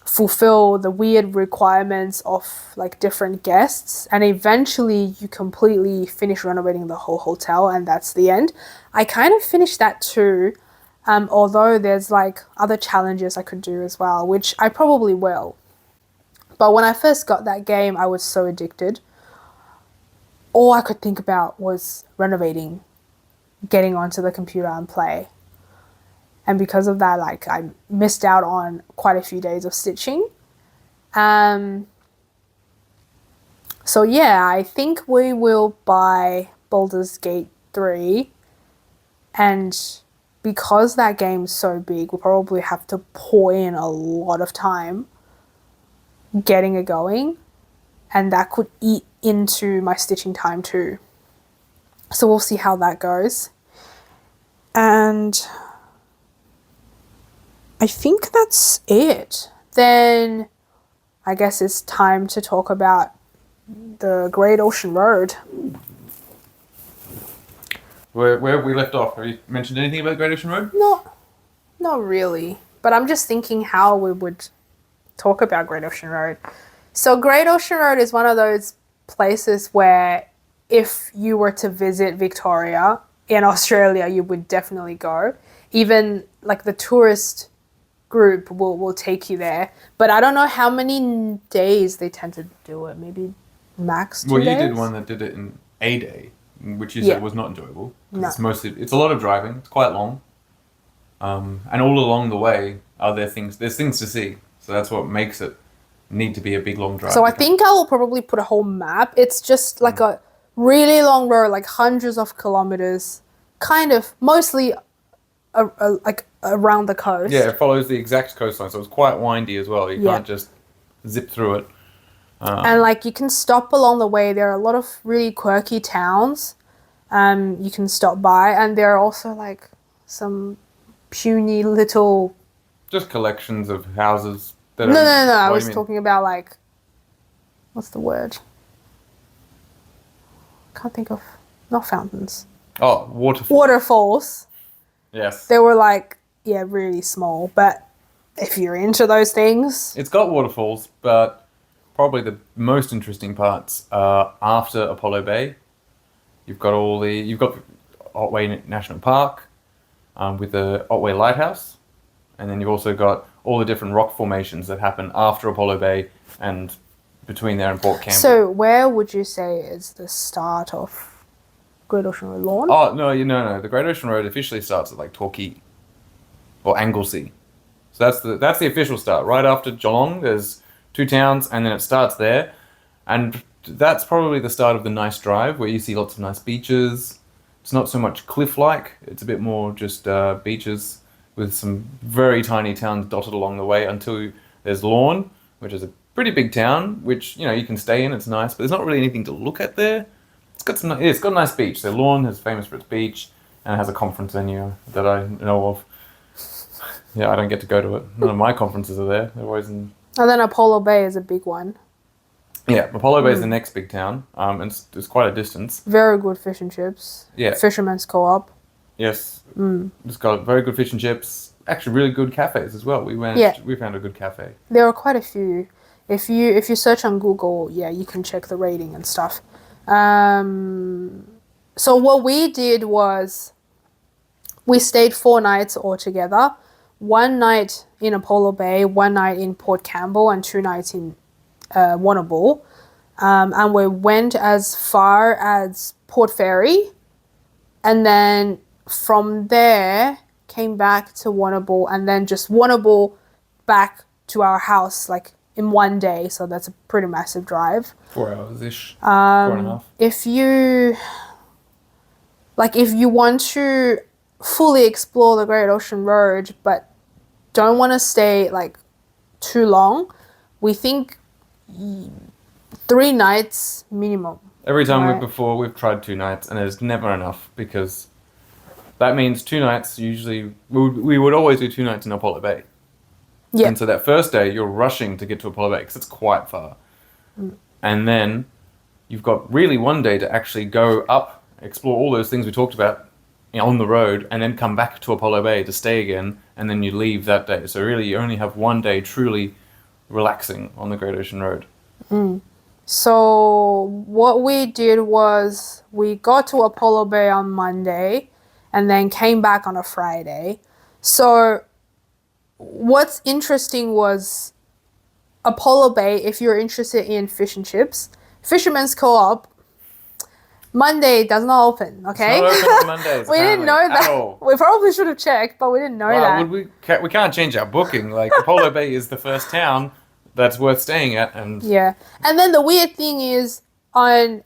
fulfill the weird requirements of like different guests. And eventually you completely finish renovating the whole hotel, and that's the end. I kind of finished that too, although there's like other challenges I could do as well, which I probably will. But when I first got that game, I was so addicted. All I could think about was renovating, getting onto the computer and play. And because of that, like, I missed out on quite a few days of stitching. So yeah, I think we will buy Baldur's Gate 3. And because that game's so big, we'll probably have to pour in a lot of time getting it going. And that could eat into my stitching time too. So we'll see how that goes. And I think that's it. Then I guess it's time to talk about the Great Ocean Road. Where have we left off? Have you mentioned anything about the Great Ocean Road? Not really. But I'm just thinking how we would talk about Great Ocean Road. So Great Ocean Road is one of those places where if you were to visit Victoria in Australia, you would definitely go. Even like the tourist group will take you there. But I don't know how many days they tend to do it. Maybe max 2 days? Well, you did one that did it in a day, which you said was not enjoyable. No. It's a lot of driving. It's quite long. And all along the way there's things to see. So that's what makes it need to be a big long drive. So I think I will probably put a whole map. It's just like a really long road, like hundreds of kilometers, kind of mostly like around the coast. Yeah, it follows the exact coastline, so it's quite windy as well. You can't just zip through it. And like you can stop along the way. There are a lot of really quirky towns you can stop by, and there are also like some puny little... Just collections of houses. That No. I was talking about like... What's the word? Can't think of... Not fountains. Oh, waterfalls. Waterfalls. Yes. They were like, really small. But if you're into those things... It's got waterfalls, but probably the most interesting parts are after Apollo Bay. You've got Otway National Park with the Otway Lighthouse. And then you've also got all the different rock formations that happen after Apollo Bay and between there and Port Campbell. So where would you say is the start of Great Ocean Road? Lawn? Oh, no. The Great Ocean Road officially starts at like Torquay or Anglesey. So that's the official start. Right after Geelong, there's 2 towns, and then it starts there. And that's probably the start of the nice drive, where you see lots of nice beaches. It's not so much cliff-like. It's a bit more just beaches with some very tiny towns dotted along the way until there's Lorne, which is a pretty big town, which, you can stay in. It's nice, but there's not really anything to look at there. It's got a nice beach. So Lorne is famous for its beach and it has a conference venue that I know of. Yeah, I don't get to go to it. None of my conferences are there. They're always in... And then Apollo Bay is a big one. Yeah, Apollo Bay is the next big town. And it's quite a distance. Very good fish and chips. Yeah. Fisherman's Co-op. Yes. It's got very good fish and chips. Actually, really good cafes as well. We found a good cafe. There are quite a few. If you search on Google, you can check the rating and stuff. So what we did was we stayed 4 nights altogether. 1 night in Apollo Bay, 1 night in Port Campbell, and 2 nights in Warrnambool. And we went as far as Port Fairy, and then from there came back to Warrnambool, and then just Warrnambool back to our house like in 1 day. So that's a pretty massive drive. 4 hours-ish. 4.5. If you want to fully explore the Great Ocean Road but don't want to stay like too long, we think 3 nights minimum. Every time we've tried 2 nights, and it's never enough, because that means 2 nights. Usually we would always do 2 nights in Apollo Bay. Yeah. And so that first day you're rushing to get to Apollo Bay because it's quite far. And then you've got really 1 day to actually go up, explore all those things we talked about on the road, and then come back to Apollo Bay to stay again, and then you leave that day. So really you only have 1 day truly relaxing on the Great Ocean Road. So what we did was we got to Apollo Bay on Monday and then came back on a Friday. So what's interesting was Apollo Bay, if you're interested in fish and chips, Fisherman's Co-op, Monday does not open, okay? It's not open on Mondays. We didn't know that. We probably should have checked, but we didn't know that. We can't change our booking. Like, Apollo Bay is the first town that's worth staying at. And then the weird thing is, on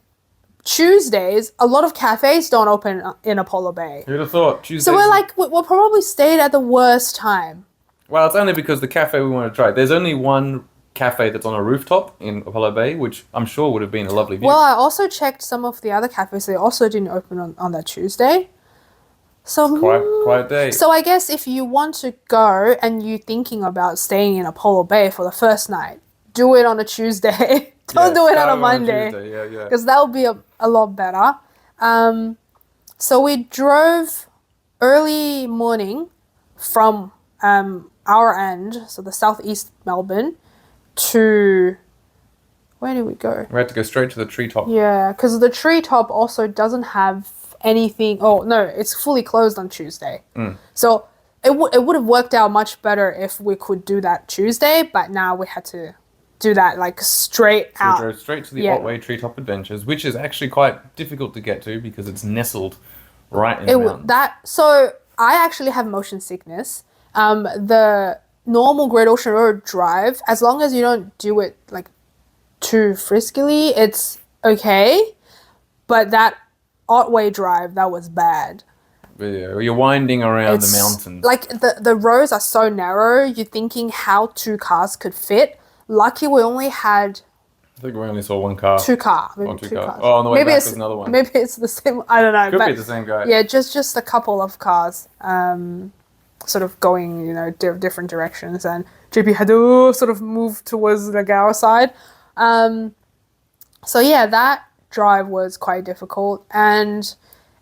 Tuesdays, a lot of cafes don't open in Apollo Bay. Who'd have thought? Tuesdays. So we're probably stayed at the worst time. Well, it's only because the cafe we want to try. There's only one cafe that's on a rooftop in Apollo Bay, which I'm sure would have been a lovely view. Well, I also checked some of the other cafes. They also didn't open on that Tuesday. So Quiet day. So I guess if you want to go and you're thinking about staying in Apollo Bay for the first night, do it on a Tuesday. Don't do it on a Monday. Yeah. Because that would be a lot better. So we drove early morning from our end, so the southeast Melbourne, to... Where did we go? We had to go straight to the treetop. Yeah, because the treetop also doesn't have anything. Oh no, it's fully closed on Tuesday. So it would have worked out much better if we could do that Tuesday, but now we had to do that like straight out. We drove straight to the Otway Treetop Adventures, which is actually quite difficult to get to because it's nestled right in the mountains. So I actually have motion sickness. The normal Great Ocean Road drive, as long as you don't do it like too friskily, it's okay. But that Otway drive, that was bad. Yeah, you're winding around the mountains. Like the roads are so narrow, you're thinking how 2 cars could fit. Lucky we only had... I think we only saw 1 car. 2 cars. Maybe 2 cars. Oh, on the way back there's another one. Maybe it's the same, I don't know. Could be the same guy. Yeah, just a couple of cars sort of going, different directions. And JP had to sort of move towards the Gower side. So yeah, that drive was quite difficult. And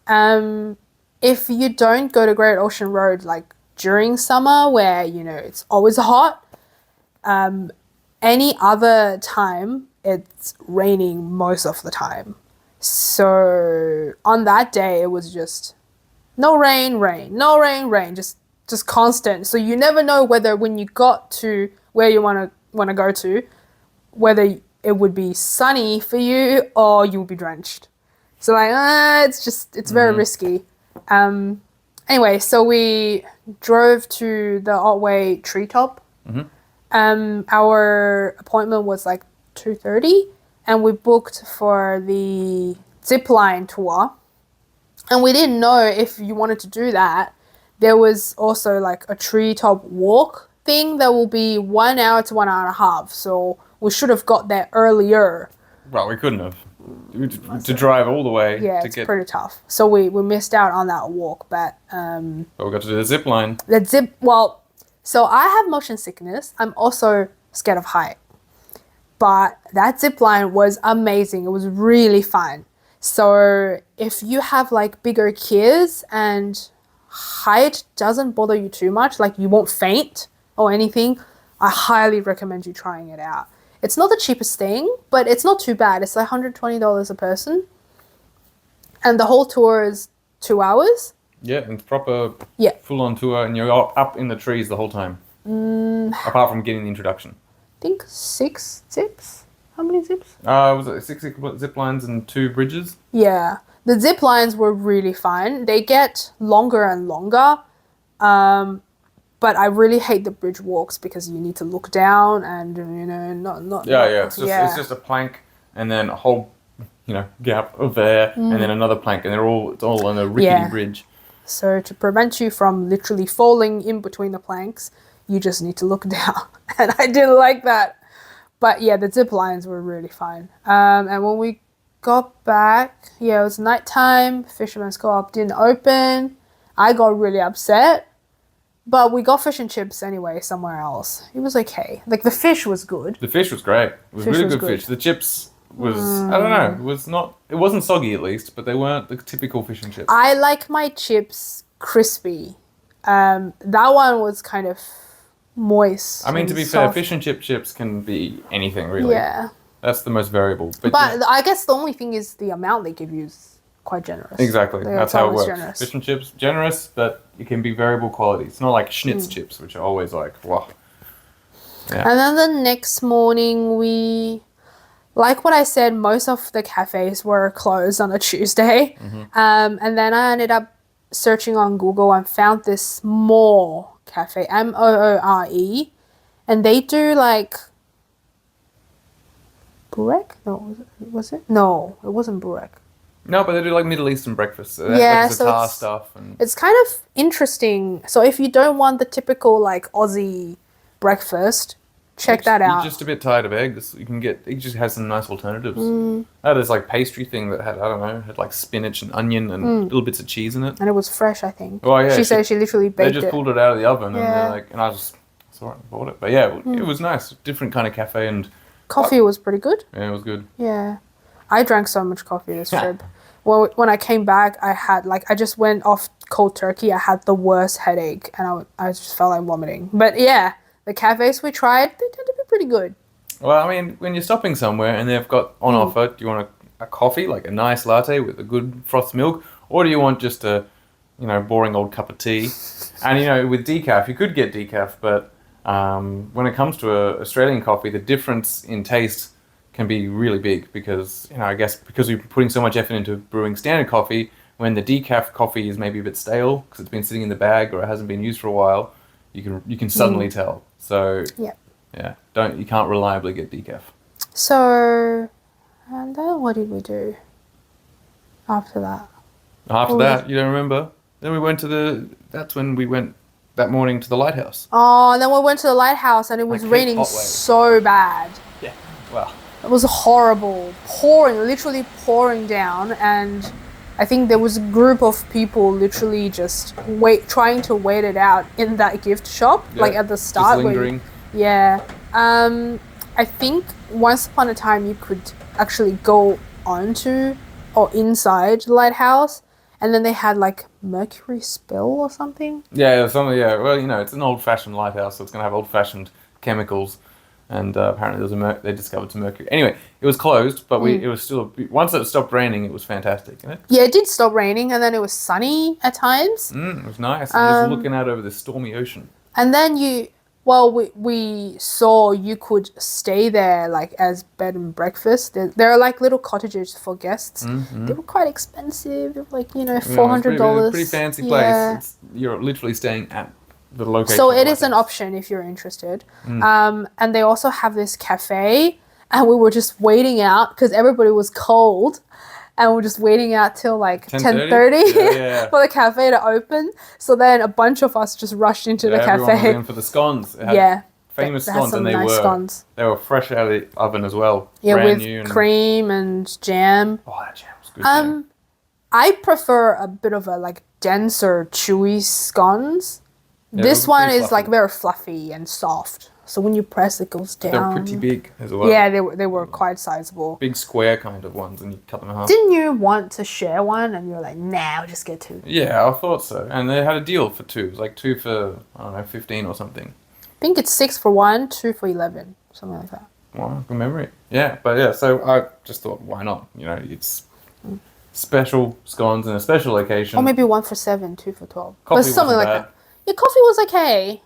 if you don't go to Great Ocean Road like during summer where, it's always hot, any other time it's raining most of the time. So on that day it was just no rain, just constant. So you never know whether when you got to where you want to go to, whether it would be sunny for you or you'll be drenched. So it's very risky. Anyway, so we drove to the Otway Treetop. Our appointment was like 2:30 and we booked for the zip line tour. And we didn't know if you wanted to do that. There was also like a treetop walk thing that will be 1 hour to 1 hour and a half. So we should have got there earlier. Well, we couldn't have. To drive all the way. Yeah, it's pretty tough. So we missed out on that walk, but... But we got to do the zip line. So I have motion sickness. I'm also scared of height. But that zip line was amazing. It was really fun. So if you have like bigger kids and height doesn't bother you too much, like you won't faint or anything, I highly recommend you trying it out. It's not the cheapest thing, but it's not too bad. It's like $120 a person. And the whole tour is 2 hours. Yeah, and it's proper full-on tour, and you're up in the trees the whole time. Apart from getting the introduction. I think 6 zips. How many zips? Was it 6 zip lines and 2 bridges? Yeah. The zip lines were really fun. They get longer and longer. But I really hate the bridge walks because you need to look down and, not... Yeah. It's just a plank and then a whole, gap of air and then another plank, and it's all on a rickety bridge. So to prevent you from literally falling in between the planks, you just need to look down. And I didn't like that. But yeah, the zip lines were really fun. And when we got back, it was nighttime. Fisherman's Co-op didn't open. I got really upset. But we got fish and chips anyway somewhere else. It was okay. Like, the fish was good. The fish was great. It was really good fish. The chips was, I don't know, it wasn't soggy at least, but they weren't the typical fish and chips. I like my chips crispy. That one was kind of moist. I mean, to be fair, fish and chips can be anything, really. Yeah. That's the most variable. But I guess the only thing is the amount they give you is quite generous. Exactly. That's how it works. Generous. Fish and chips, generous, but it can be variable quality. It's not like schnitz chips, which are always like, wow. Yeah. And then the next morning, like what I said, most of the cafes were closed on a Tuesday. And then I ended up searching on Google and found this Moore cafe, Moore. And they do like... burek? No, was it? No, it wasn't burek. No, but they do like Middle Eastern breakfast. So yeah, like za'atar stuff. And it's kind of interesting. So if you don't want the typical like Aussie breakfast, check that out. You're just a bit tired of eggs. It just has some nice alternatives. Mm. I had this like pastry thing that had, I don't know, had like spinach and onion and little bits of cheese in it. And it was fresh, I think. Oh yeah. She said she literally baked it. They just pulled it out of the oven Yeah. and I just saw it and bought it. But yeah, it was nice. Different kind of cafe and coffee was pretty good. Yeah, it was good. Yeah. I drank so much coffee this trip. Well, when I came back, I just went off cold turkey. I had the worst headache and I just felt like vomiting. But yeah, the cafes we tried, they tend to be pretty good. Well, I mean, when you're stopping somewhere and they've got on offer, do you want a coffee, like a nice latte with a good froth milk, or do you want just a, boring old cup of tea? And, with decaf, you could get decaf, but when it comes to Australian coffee, the difference in taste can be really big because, I guess because we're putting so much effort into brewing standard coffee, when the decaf coffee is maybe a bit stale because it's been sitting in the bag or it hasn't been used for a while, you can suddenly tell. So yeah, you can't reliably get decaf. So, and then what did we do after that? After that, you don't remember? Then we went that's when we went that morning to the lighthouse. Oh, and then we went to the lighthouse and it was raining so bad. Yeah, well. It was horrible. Literally pouring down, and I think there was a group of people literally just trying to wait it out in that gift shop, like at the start. Just lingering. I think once upon a time you could actually go onto or inside the lighthouse, and then they had like mercury spill or something. Yeah, something. Yeah, well, it's an old-fashioned lighthouse, so it's gonna have old-fashioned chemicals. And apparently they discovered some mercury. Anyway, it was closed, but it was still... Once it stopped raining, it was fantastic. Yeah, it did stop raining, and then it was sunny at times. It was nice. Just looking out over the stormy ocean. And then we saw you could stay there like as bed and breakfast. There are like little cottages for guests. Mm-hmm. They were quite expensive. They were like, $400. Pretty fancy place. Yeah. You're literally staying at the location. So it is an option if you're interested. And they also have this cafe, and we were just waiting out because everybody was cold, and we're just waiting out till like 10:30 for the cafe to open. So then a bunch of us just rushed into the cafe. Everyone was in for the scones. It had famous scones, and they were fresh out of the oven as well. Yeah, brand with cream and jam. Oh, that jam was good. I prefer a bit of a like denser, chewy scones. Yeah, this one is like very fluffy and soft. So when you press, it goes down. They're pretty big as well. Yeah, they were quite sizable. Big square kind of ones, and you cut them in half. Didn't you want to share one? And you were like, nah, I'll just get two. Yeah, I thought so. And they had a deal for two. It was like 2 for, I don't know, 15 or something. I think it's 6 for 1, 2 for 11. Something like that. Wow, good memory. Yeah, but yeah, so I just thought, why not? It's special scones in a special location. Or maybe 1 for 7, 2 for 12. Coffee or something like bad. That. Yeah, coffee was okay.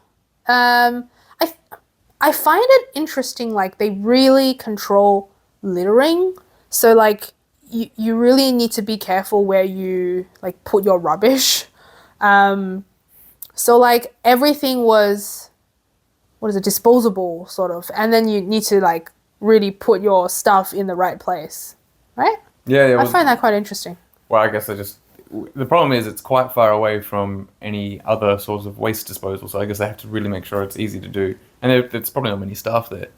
I find it interesting, like, they really control littering. So, like, you really need to be careful where you, like, put your rubbish. So, like, everything was, disposable, sort of. And then you need to, like, really put your stuff in the right place. Right? Yeah. I find that quite interesting. Well, I guess the problem is it's quite far away from any other sorts of waste disposal, so I guess they have to really make sure it's easy to do. And there's probably not many staff there.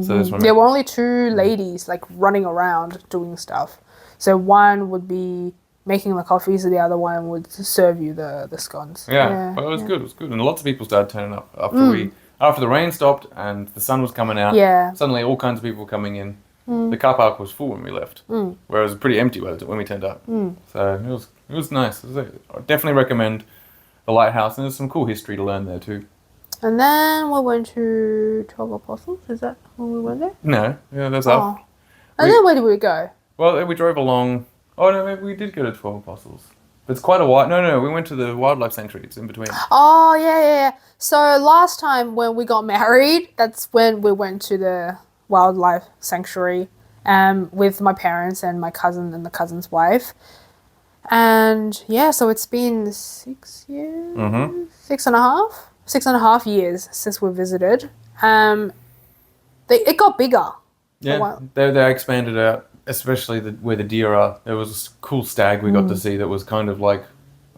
So there were only 2 ladies like running around doing stuff. So one would be making the coffees, and the other one would serve you the scones. Yeah, but it was good. It was good, and lots of people started turning up after the rain stopped and the sun was coming out. Yeah. Suddenly, all kinds of people were coming in. The car park was full when we left, whereas it was pretty empty when we turned up. So it was nice. I definitely recommend the lighthouse, and there's some cool history to learn there too. And then we went to 12 Apostles. Is that when we went there? No, yeah, that's up. And then where did we go? Well, we drove along. Oh no, maybe we did go to 12 Apostles. But it's quite a while. No, we went to the wildlife sanctuary. It's in between. Oh yeah. So last time when we got married, that's when we went to the wildlife sanctuary with my parents and my cousin and the cousin's wife. And yeah, so it's been 6 years, 6.5 years since we visited. It got bigger. Yeah, they expanded out, especially where the deer are. There was a cool stag we got to see that was kind of like,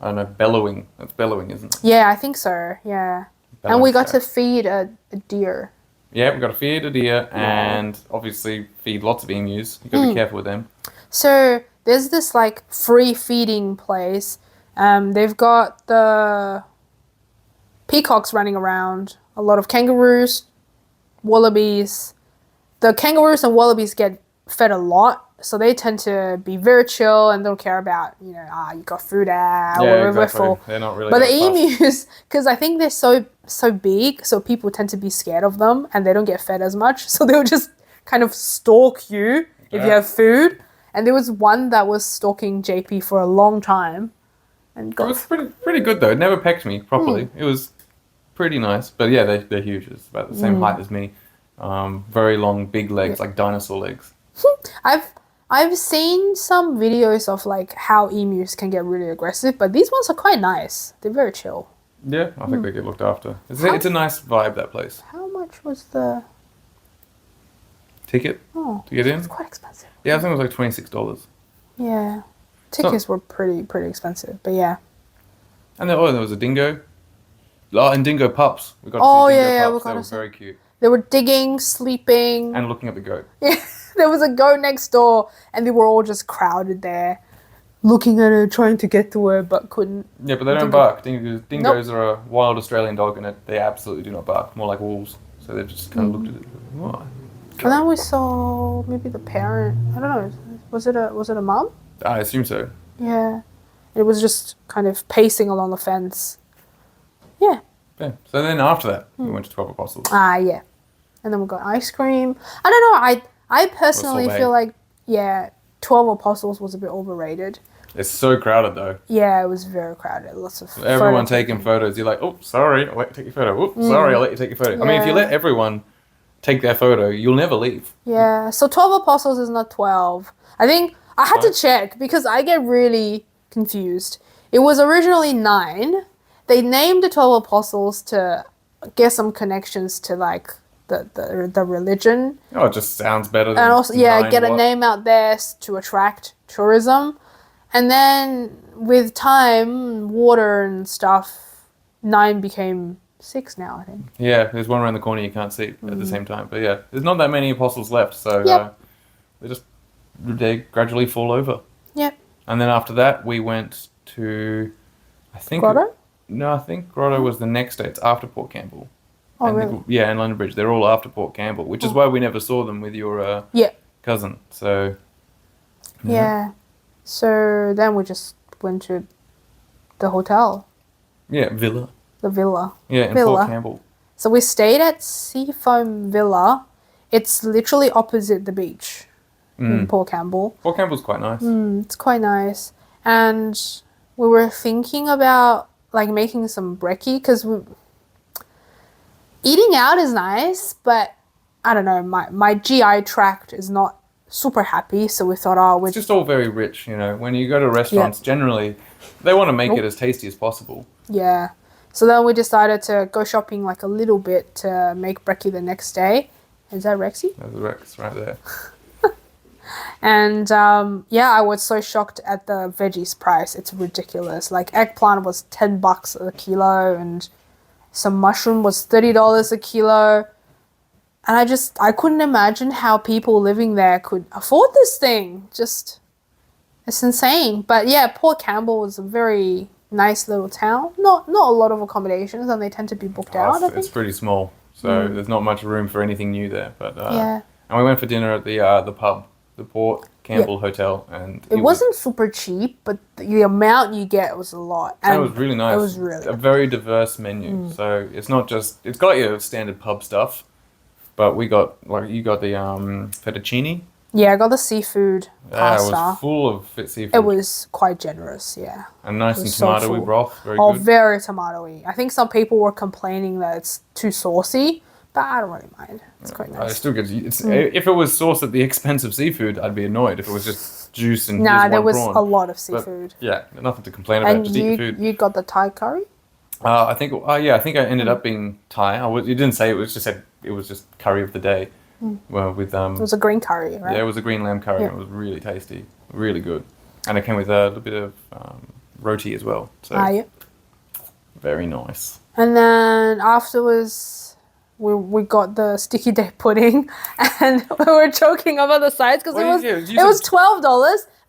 I don't know, bellowing. That's bellowing, isn't it? Yeah, I think so, yeah. And we got to feed a deer. Yeah, we've got to feed a deer and obviously feed lots of emus. You've got to be careful with them. So there's this like free feeding place. They've got the peacocks running around, a lot of kangaroos, wallabies. The kangaroos and wallabies get fed a lot, so they tend to be very chill and don't care about, you got food out, Yeah, we're exactly. full. They're not really But the that fussed. emus, because I think they're so big, so people tend to be scared of them and they don't get fed as much, so they'll just kind of stalk you if you have food. And there was one that was stalking JP for a long time. And It was pretty good though. It never pecked me properly. It was pretty nice. But yeah, they're huge. It's about the same height as me. Very long, big legs, like dinosaur legs. I've seen some videos of like how emus can get really aggressive, but these ones are quite nice. They're very chill. Yeah, I think they get looked after. It's a nice vibe, that place. How much was the Ticket Oh, to get in? it's quite expensive. Yeah, I think it was like $26. Yeah. Tickets were pretty expensive, but yeah. And there was a dingo. Oh, and dingo pups. We got Oh, to see dingo yeah, we pups. got They to were see. very cute. They were digging, sleeping. And looking at the goat. Yeah, there was a goat next door, and they were all just crowded there, looking at her, trying to get to her, but couldn't. Yeah, but they don't bark. Dingoes are a wild Australian dog, and they absolutely do not bark. More like wolves. So they just kind of looked at it. What? And then we saw maybe the parent. I don't know. Was it a mum? I assume so. Yeah. It was just kind of pacing along the fence. Yeah. Yeah. So then after that, we went to 12 Apostles. Yeah. And then we got ice cream. I don't know. I personally sorbet. feel like 12 Apostles was a bit overrated. It's so crowded though. Yeah, it was very crowded. Lots of Everyone photo taking photos. You're like, oh, sorry, I'll let you take your photo. Oh, sorry, I'll let you take your photo. I mean, if you Yeah. let everyone take their photo, you'll never leave. Yeah, so 12 Apostles is not 12. I think I had to check because I get really confused. It was originally 9. They named the 12 Apostles to get some connections to like the religion. Oh, it just sounds better than And also, get a name out there to attract tourism. And then with time, water and stuff, 9 became 6 now, I think. Yeah, there's one around the corner you can't see at the same time. But yeah, there's not that many apostles left, so Yep. they gradually fall over. Yep. And then after that, we went to, I think... Grotto? No, I think Grotto was the next day. It's after Port Campbell. Oh, and really? Yeah, in London Bridge. They're all after Port Campbell, which is why we never saw them with your cousin. So... Yeah. So then we just went to the hotel, Yeah, Villa. the villa. Yeah, in Villa. Port Campbell. So we stayed at Seafoam Villa. It's literally opposite the beach in Port Campbell. Port Campbell's quite nice. It's quite nice. And we were thinking about like making some brekkie because eating out is nice, but I don't know, my GI tract is not super happy, so we thought, It's just all very rich, you know. When you go to restaurants, generally, they want to make it as tasty as possible. yeah. So then we decided to go shopping like a little bit to make brekkie the next day. Is that Rexy? There's the Rex right there. And I was so shocked at the veggies price. It's ridiculous. Like eggplant was $10 a kilo, and some mushroom was $30 a kilo. And I couldn't imagine how people living there could afford this thing. Just, it's insane. But yeah, Port Campbell was a very nice little town. Not a lot of accommodations, and they tend to be booked out, I It's think. pretty small, so there's not much room for anything new there. But Yeah. And we went for dinner at the pub, the Port Campbell Hotel, and It wasn't super cheap, but the amount you get was a lot. And And it was really nice. It was really a very diverse menu. So it's not just it's got your standard pub stuff, but you got the fettuccine. Yeah, I got the seafood Yeah, it pasta. was full of fit seafood. It was quite generous, yeah. and nice it and was so tomatoey full. broth, very Oh, good. very tomatoey. I think some people were complaining that it's too saucy, but I don't really mind. It's quite It's nice. still good. If it was sauce at the expense of seafood, I'd be annoyed. If it was just juice and Nah, here's there one was prawn. a lot of But, seafood. yeah, nothing to complain about. And Just eat the food. you got the Thai curry? I think I ended up being Thai. You didn't say it was just said it was just curry of the day. Well, with It was a green curry, right? yeah, it was a green lamb curry. Yeah. And it was really tasty, really good, and it came with a little bit of roti as well. So Yeah. very nice. And then afterwards, we got the sticky date pudding, and we were choking over the sides because it was $12, and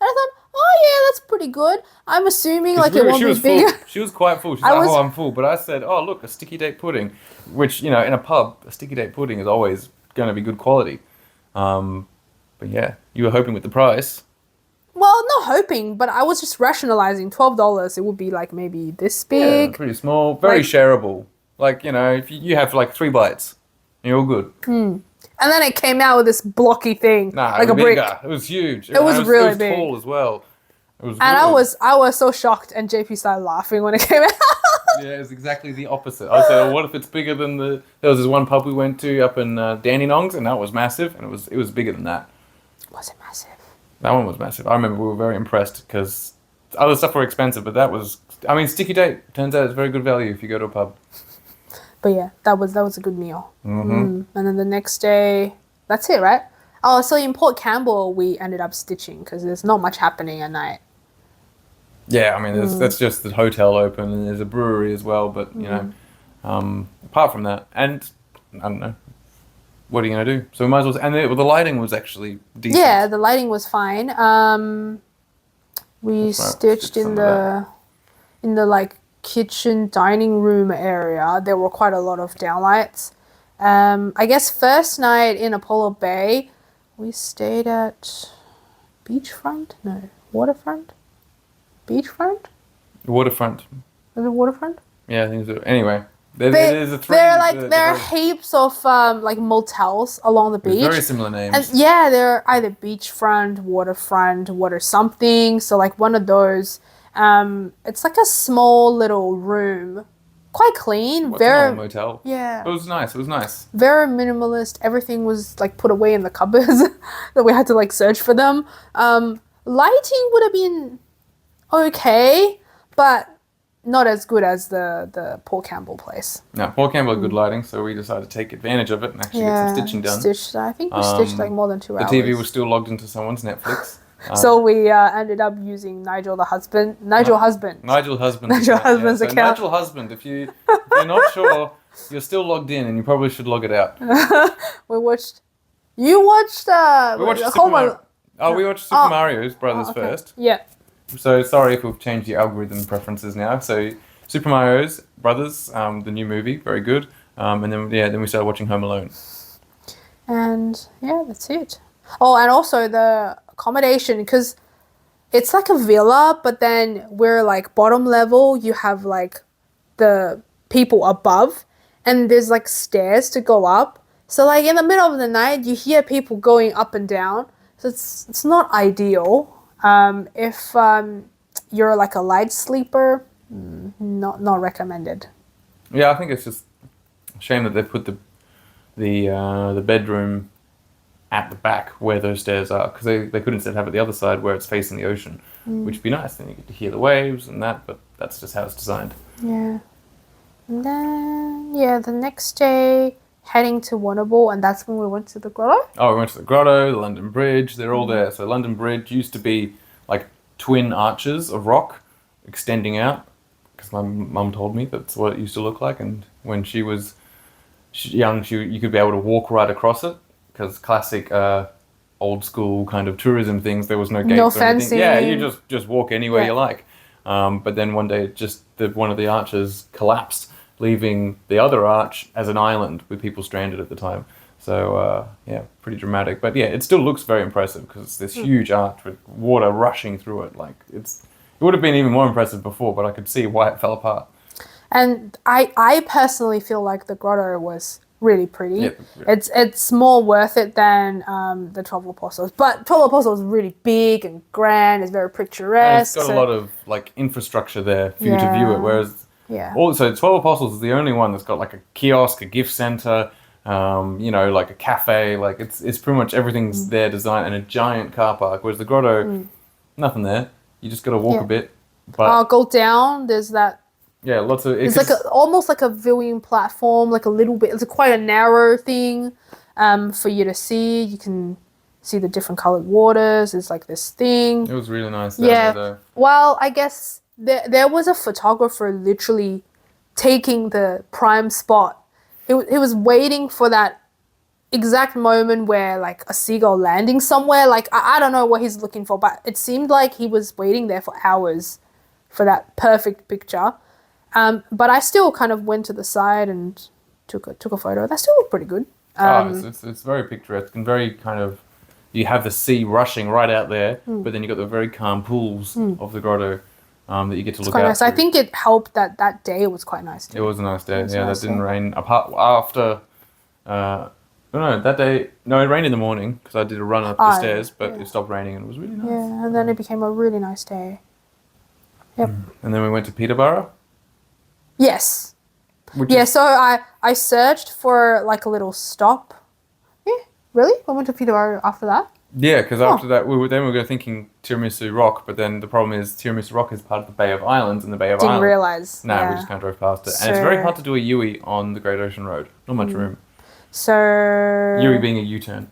I thought, oh yeah, that's pretty good. I'm assuming like it won't be bigger. She was quite full. She's like, oh, I'm full. But I said, oh look, a sticky date pudding, which in a pub, a sticky date pudding is always going to be good quality. But yeah, you were hoping with the price. Well, not hoping, but I was just rationalizing $12. It would be like maybe this big. Yeah, pretty small, very shareable. Like, if you have like 3 bites, you're all good. And then it came out with this blocky thing, like a brick. It was huge. It was really big. Tall as well. It was. And I was so shocked, and JP started laughing when it came out. Yeah, it was exactly the opposite. I said, well, what if it's bigger than there was this one pub we went to up in Dandenongs, and that was massive, and it was bigger than that. Was it massive? That one was massive. I remember we were very impressed because other stuff were expensive, but that was. I mean, sticky date turns out it's very good value if you go to a pub. But yeah, that was a good meal. And then the next day, that's it, right? Oh, so in Port Campbell, we ended up stitching because there's not much happening at night. Yeah, I mean, that's just the hotel open, and there's a brewery as well. But apart from that, and I don't know, what are you gonna do? So we might as well. And the lighting was actually decent. Yeah, the lighting was fine. We stitched in the like kitchen dining room area. There were quite a lot of downlights. I guess first night in Apollo Bay, we stayed at waterfront. Beachfront? Waterfront. Is it waterfront? Yeah, I think so. Anyway, there are heaps of like motels along the beach. Very similar names. And yeah, they're either beachfront, water something. So like one of those. It's like a small little room, quite clean. What's a motel? Yeah. It was nice. Very minimalist. Everything was like put away in the cupboards that we had to like search for them. Lighting would have been okay, but not as good as the Port Campbell place. No, Port Campbell had good lighting, so we decided to take advantage of it and actually get some stitching done. I think we stitched like more than 2 hours. The TV was still logged into someone's Netflix. So we ended up using Nigel Husband's account. Nigel Husband, if you're not sure, you're still logged in and you probably should log it out. We watched Super Mario Brothers first. Yeah. So sorry if we've changed the algorithm preferences now. So Super Mario Brothers, the new movie, very good. And then we started watching Home Alone. And yeah, that's it. Oh, and also the accommodation, because it's like a villa, but then we're like bottom level. You have like the people above, and there's like stairs to go up. So like in the middle of the night, you hear people going up and down. So it's not ideal. If you're like a light sleeper, not recommended. Yeah, I think it's just a shame that they put the bedroom at the back where those stairs are, because they could instead have it the other side where it's facing the ocean, which would be nice. Then you get to hear the waves and that, but that's just how it's designed. Yeah. And then, the next day, heading to Warrnambool, and that's when we went to the grotto. Oh, we went to the grotto, the London Bridge, they're all there. So London Bridge used to be like twin arches of rock extending out, because my mum told me that's what it used to look like, and when she was young, you could be able to walk right across it, because classic old school kind of tourism things, there was no gates or fencing. anything. Yeah, you just walk anywhere you like. But then one day one of the arches collapsed, leaving the other arch as an island with people stranded at the time. So pretty dramatic. But yeah, it still looks very impressive because it's this huge arch with water rushing through it. Like it would have been even more impressive before, but I could see why it fell apart. And I personally feel like the grotto was really pretty. Yeah. It's more worth it than the 12 Apostles. But 12 Apostles is really big and grand. It's very picturesque. And it's got a lot of like infrastructure there for you to view it. Whereas also 12 Apostles is the only one that's got like a kiosk, a gift center, like a cafe. Like it's pretty much everything's there designed, and a giant car park. Whereas the grotto, nothing there. You just got to walk a bit. But go down. There's that. Yeah, lots of. It's like almost like a viewing platform, like a little bit. It's quite a narrow thing, for you to see. You can see the different colored waters. It's like this thing. It was really nice. Well, I guess there was a photographer literally taking the prime spot he was waiting for that exact moment where like a seagull landing somewhere. Like I don't know what he's looking for, but it seemed like he was waiting there for hours for that perfect picture. But I still kind of went to the side and took a photo. That still looked pretty good. It's very picturesque and very kind of, you have the sea rushing right out there, but then you've got the very calm pools of the grotto that you get to look at. Nice. I think it helped that day it was quite nice too. It was a nice day. Yeah, that didn't rain. Apart after, no, that day, no, it rained in the morning because I did a run up the stairs, but it stopped raining and it was really nice. Yeah, and then it became a really nice day. Yep. And then we went to Peterborough. Yes. So I searched for like a little stop. Yeah, really? I went to Peterborough after that? Yeah, because after that, we were thinking Tiramisu Rock, but then the problem is Tiramisu Rock is part of the Bay of Islands, and the Bay of Islands... Didn't realise. No, we just kind of drove past it. And it's very hard to do a U-E on the Great Ocean Road. Not much room. So... U-E being a U-turn.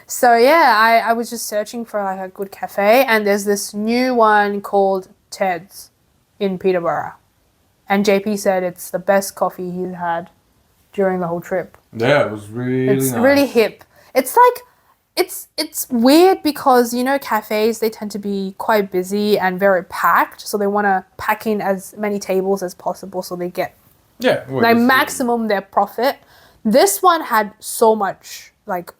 So yeah, I was just searching for like a good cafe, and there's this new one called Ted's in Peterborough. And JP said it's the best coffee he's had during the whole trip. Yeah, it was really nice. It's really hip. It's like... It's weird because, you know, cafes, they tend to be quite busy and very packed. So they want to pack in as many tables as possible so they get maximum their profit. This one had so much like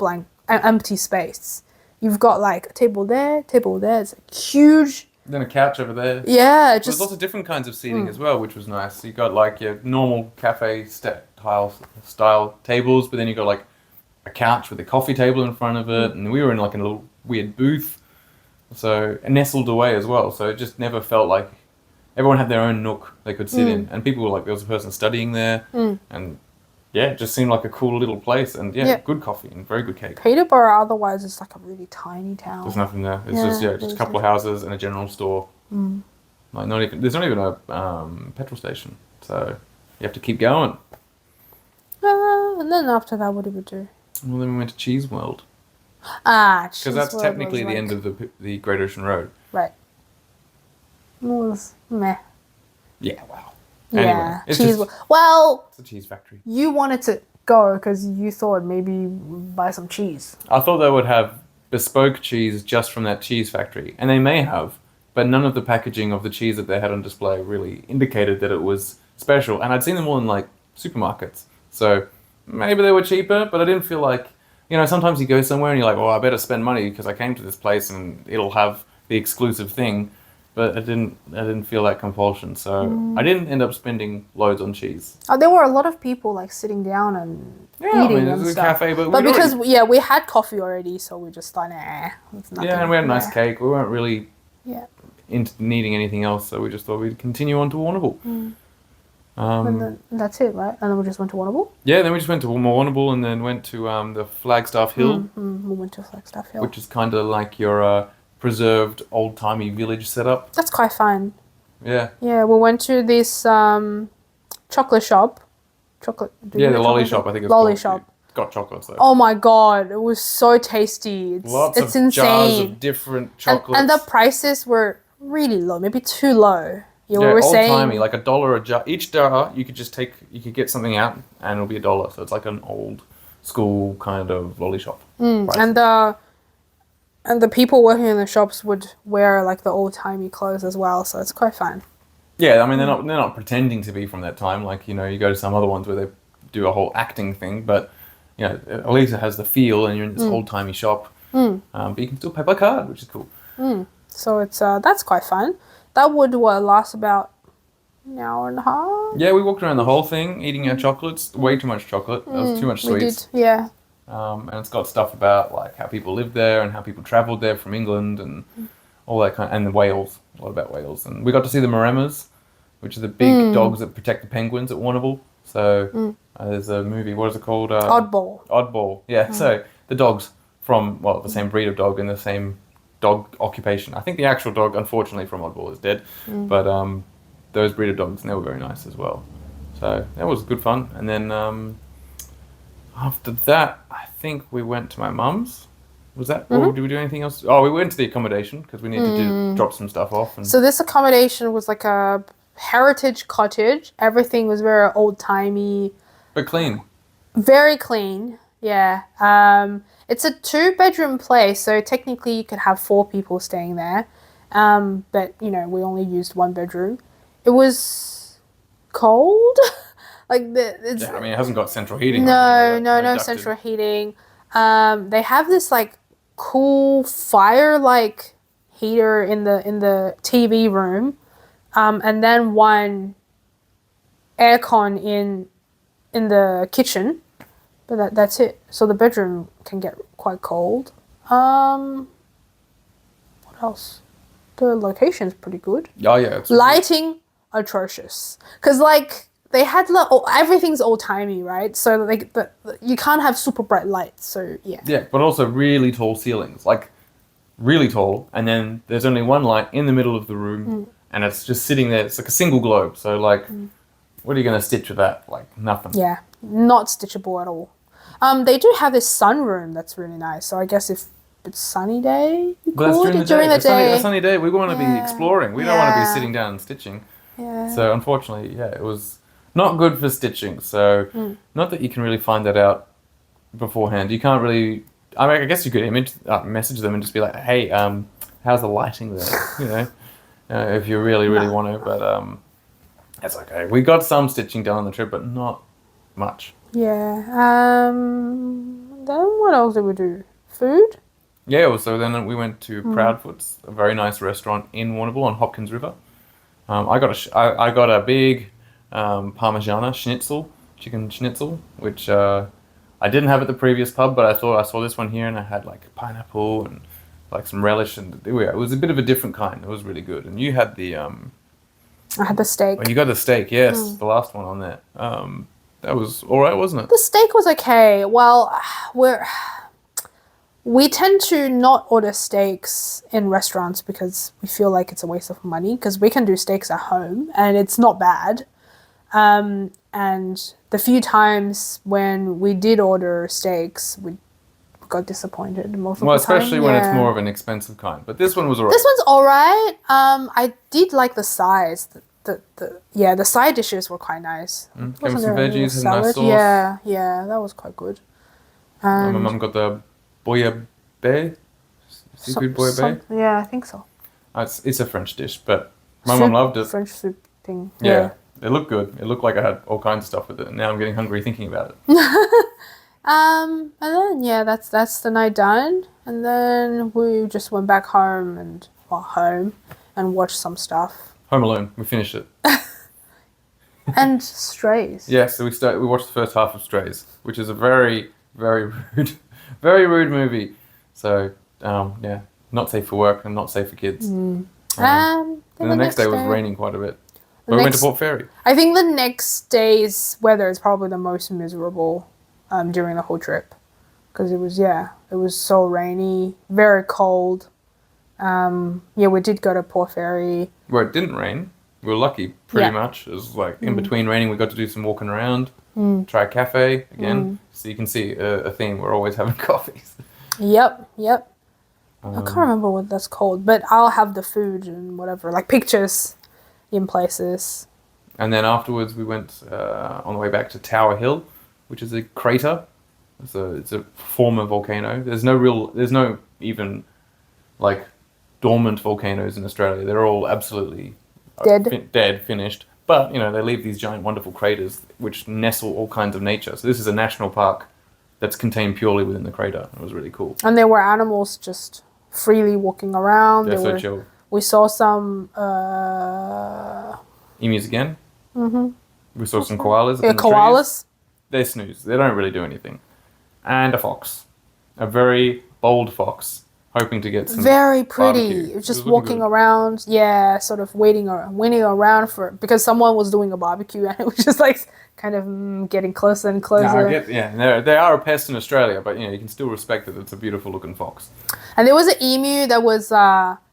empty space. You've got like a table there. It's like huge. Then a couch over there. Yeah. There's lots of different kinds of seating as well, which was nice. You got like your normal cafe style tables, but then you got like a couch with a coffee table in front of it, and we were in like a little weird booth, so nestled away as well. So it just never felt like everyone had their own nook they could sit in, and people were like, there was a person studying there, and yeah, it just seemed like a cool little place, and good coffee and very good cake. Peterborough, otherwise, it's like a really tiny town. There's nothing there. It's just a couple of houses and a general store. Like there's not even a petrol station, so you have to keep going. And then after that, what did we do? Well, then we went to Cheese World. Because that's technically the end of the Great Ocean Road. Right. It was meh. Yeah, wow. Yeah, anyway, well, it's a cheese factory. You wanted to go because you thought maybe buy some cheese. I thought they would have bespoke cheese just from that cheese factory, and they may have, but none of the packaging of the cheese that they had on display really indicated that it was special. And I'd seen them all in like supermarkets, so maybe they were cheaper, but I didn't feel like, you know, sometimes you go somewhere and you're like, oh, I better spend money because I came to this place and it'll have the exclusive thing. But I didn't feel that compulsion, so I didn't end up spending loads on cheese. There were a lot of people like sitting down and eating it was a cafe, but because we had coffee already, so we just thought, it's nothing. Yeah, and we had a nice cake. We weren't really into needing anything else, so we just thought we'd continue on to Warrnambool. And then that's it, right? And then we just went to Warrnambool? Yeah, then we just went to Warrnambool and then went to the Flagstaff Hill. We went to Flagstaff Hill. Which is kind of like your preserved old-timey village setup. That's quite fun. Yeah. Yeah, we went to this chocolate shop. The lolly shop, I think it's Lolly called. shop. It's got chocolates though. Oh my god, it was so tasty. It's insane. Jars of different chocolates. And the prices were really low, maybe too low. We were saying old-timey, like $1 a jar. Each jar, you could get something out and it'll be $1. So it's like an old school kind of lolly shop. And the people working in the shops would wear like the old-timey clothes as well, so it's quite fun. Yeah, I mean they're not pretending to be from that time. Like, you know, you go to some other ones where they do a whole acting thing, but you know, at least it has the feel, and you're in this old-timey shop. But you can still pay by card, which is cool. So it's that's quite fun. That would last about an hour and a half. Yeah, we walked around the whole thing, eating our chocolates. Way too much chocolate. That was too much sweets. We did, yeah. And it's got stuff about like how people lived there and how people travelled there from England and all that and the whales, a lot about whales. And we got to see the Maremmas, which are the big dogs that protect the penguins at Warrnambool. So there's a movie, what is it called? Oddball. Yeah, so the dogs from, the same breed of dog and the same dog occupation. I think the actual dog, unfortunately, from Oddball is dead, but those breed of dogs, and they were very nice as well. So that was good fun. And then after that, I think we went to my mum's. Was that? Or did we do anything else? Oh, we went to the accommodation because we needed to drop some stuff off. And so this accommodation was like a heritage cottage. Everything was very old-timey. But clean. Very clean. Yeah. It's a 2-bedroom place, so technically you could have 4 people staying there. But you know, we only used 1 bedroom. It was cold. It's, Yeah, I mean, it hasn't got central heating. no central heating. They have this like cool fire like heater in the TV room, and then one aircon in the kitchen, but that's it. So the bedroom can get quite cold. What else? The location's pretty good. Oh yeah, it's Lighting atrocious, because like they had everything's old timey, right? So like you can't have super bright lights. So yeah. Yeah, but also really tall ceilings, like really tall, and then there's only one light in the middle of the room, and it's just sitting there. It's like a single globe. So like, what are you gonna stitch with that? Like nothing. Yeah, not stitchable at all. They do have this sunroom that's really nice. So I guess if it's sunny day, you could during the day. A sunny day, we want to be exploring. We don't want to be sitting down and stitching. Yeah. So unfortunately, yeah, it was not good for stitching. So not that you can really find that out beforehand. You can't really. I mean, I guess you could message them and just be like, "Hey, how's the lighting there?" You know, if you really want to. But it's okay. We got some stitching done on the trip, but not much. Yeah. Then what else did we do? Food? Yeah. So then we went to Proudfoot's, a very nice restaurant in Warrnambool on Hopkins River. I got a big Parmigiana schnitzel, chicken schnitzel, which I didn't have at the previous pub, but I thought I saw this one here and I had like pineapple and like some relish, and it was a bit of a different kind. It was really good. And you had the I had the steak. well, you got the steak, yes, the last one on there. That was all right, wasn't it? The steak was okay. Well, we tend to not order steaks in restaurants because we feel like it's a waste of money, because we can do steaks at home and it's not bad. And the few times when we did order steaks, we got disappointed most of the time. Well, especially when it's more of an expensive kind. But this one was alright. This one's alright. I did like the size. The side dishes were quite nice. Came with some veggies, had a nice sauce. Yeah, that was quite good. My mum got the bouillabaisse, seafood bouillabaisse. Yeah, I think so. It's a French dish, but my mum loved it. French soup thing. Yeah, it looked good. It looked like I had all kinds of stuff with it. And now I'm getting hungry thinking about it. And then that's the night done, and then we just went back home and watched some stuff. Home Alone, we finished it. And Strays. Yeah, so we watched the first half of Strays, which is a very, very very rude movie. So yeah, not safe for work and not safe for kids. And the next day was raining quite a bit. But we went to Port Fairy. I think the next day's weather is probably the most miserable during the whole trip, because it was so rainy, very cold. We did go to Port Fairy. Well, it didn't rain. We were lucky, pretty much. It was like in between raining, we got to do some walking around, try a cafe again. So you can see a theme. We're always having coffees. Yep. I can't remember what that's called, but I'll have the food and whatever, like pictures in places. And then afterwards, we went on the way back to Tower Hill, which is a crater. It's a former volcano. There's no even like dormant volcanoes in Australia. They're all absolutely dead, finished. But you know, they leave these giant, wonderful craters which nestle all kinds of nature. So this is a national park that's contained purely within the crater. It was really cool. And there were animals just freely walking around. They're so chill. We saw some emus again. We saw some koalas. Yeah, koalas. They snooze. They don't really do anything. And a fox, a very bold fox, hoping to get some. Very pretty. Barbecue. Just walking around, sort of waiting around because someone was doing a barbecue, and it was just like kind of getting closer and closer. They are a pest in Australia, but you can still respect that it's a beautiful looking fox. And there was an emu that was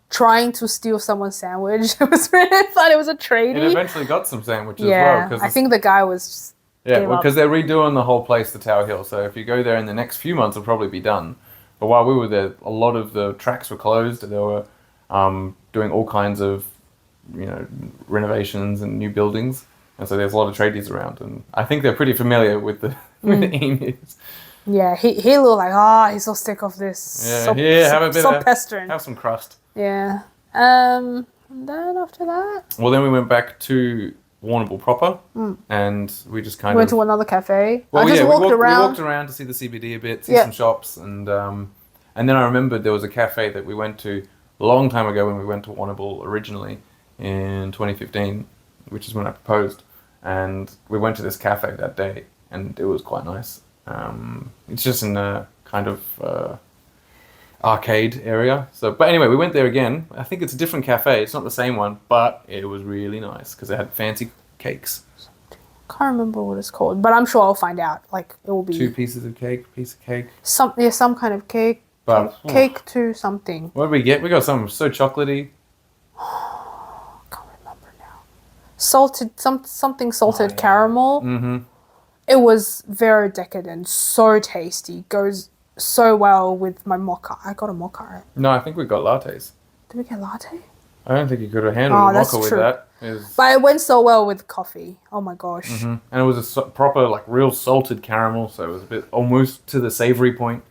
trying to steal someone's sandwich. It was really fun. It was a tradie. It eventually got some sandwiches as well. Yeah, I think the guy was just. Yeah, because they're redoing the whole place, the Tower Hill. So if you go there in the next few months, it'll probably be done. But while we were there, a lot of the tracks were closed. They were doing all kinds of, renovations and new buildings. And so there's a lot of tradies around, and I think they're pretty familiar with the emus. Yeah, he looked like, he's so sick of this. Yeah, have a bit so of pestering. have some crust. Yeah. And then after that, Well, then we went back to Warrnambool proper, and we just kind went of to another cafe. Well, I just walked around. We walked around to see the CBD a bit, see some shops, and then I remembered there was a cafe that we went to a long time ago when we went to Warrnambool originally in 2015, which is when I proposed, and we went to this cafe that day, and it was quite nice. It's just in a kind of arcade area. But anyway, we went there again. I think it's a different cafe. It's not the same one, but it was really nice because it had fancy cakes. Can't remember what it's called, but I'm sure I'll find out. Like it will be 2 pieces of cake, piece of cake. Some kind of cake. But cake to something. What did we get? We got something so chocolatey. Can't remember now. Something salted caramel. Mm-hmm. It was very decadent, so tasty. Goes so well with my mocha. I got a mocha. Right? No, I think we got lattes. Did we get latte? I don't think you could have handled a mocha with that. But it went so well with coffee. Oh my gosh. Mm-hmm. And it was a proper, like, real salted caramel, so it was a bit almost to the savoury point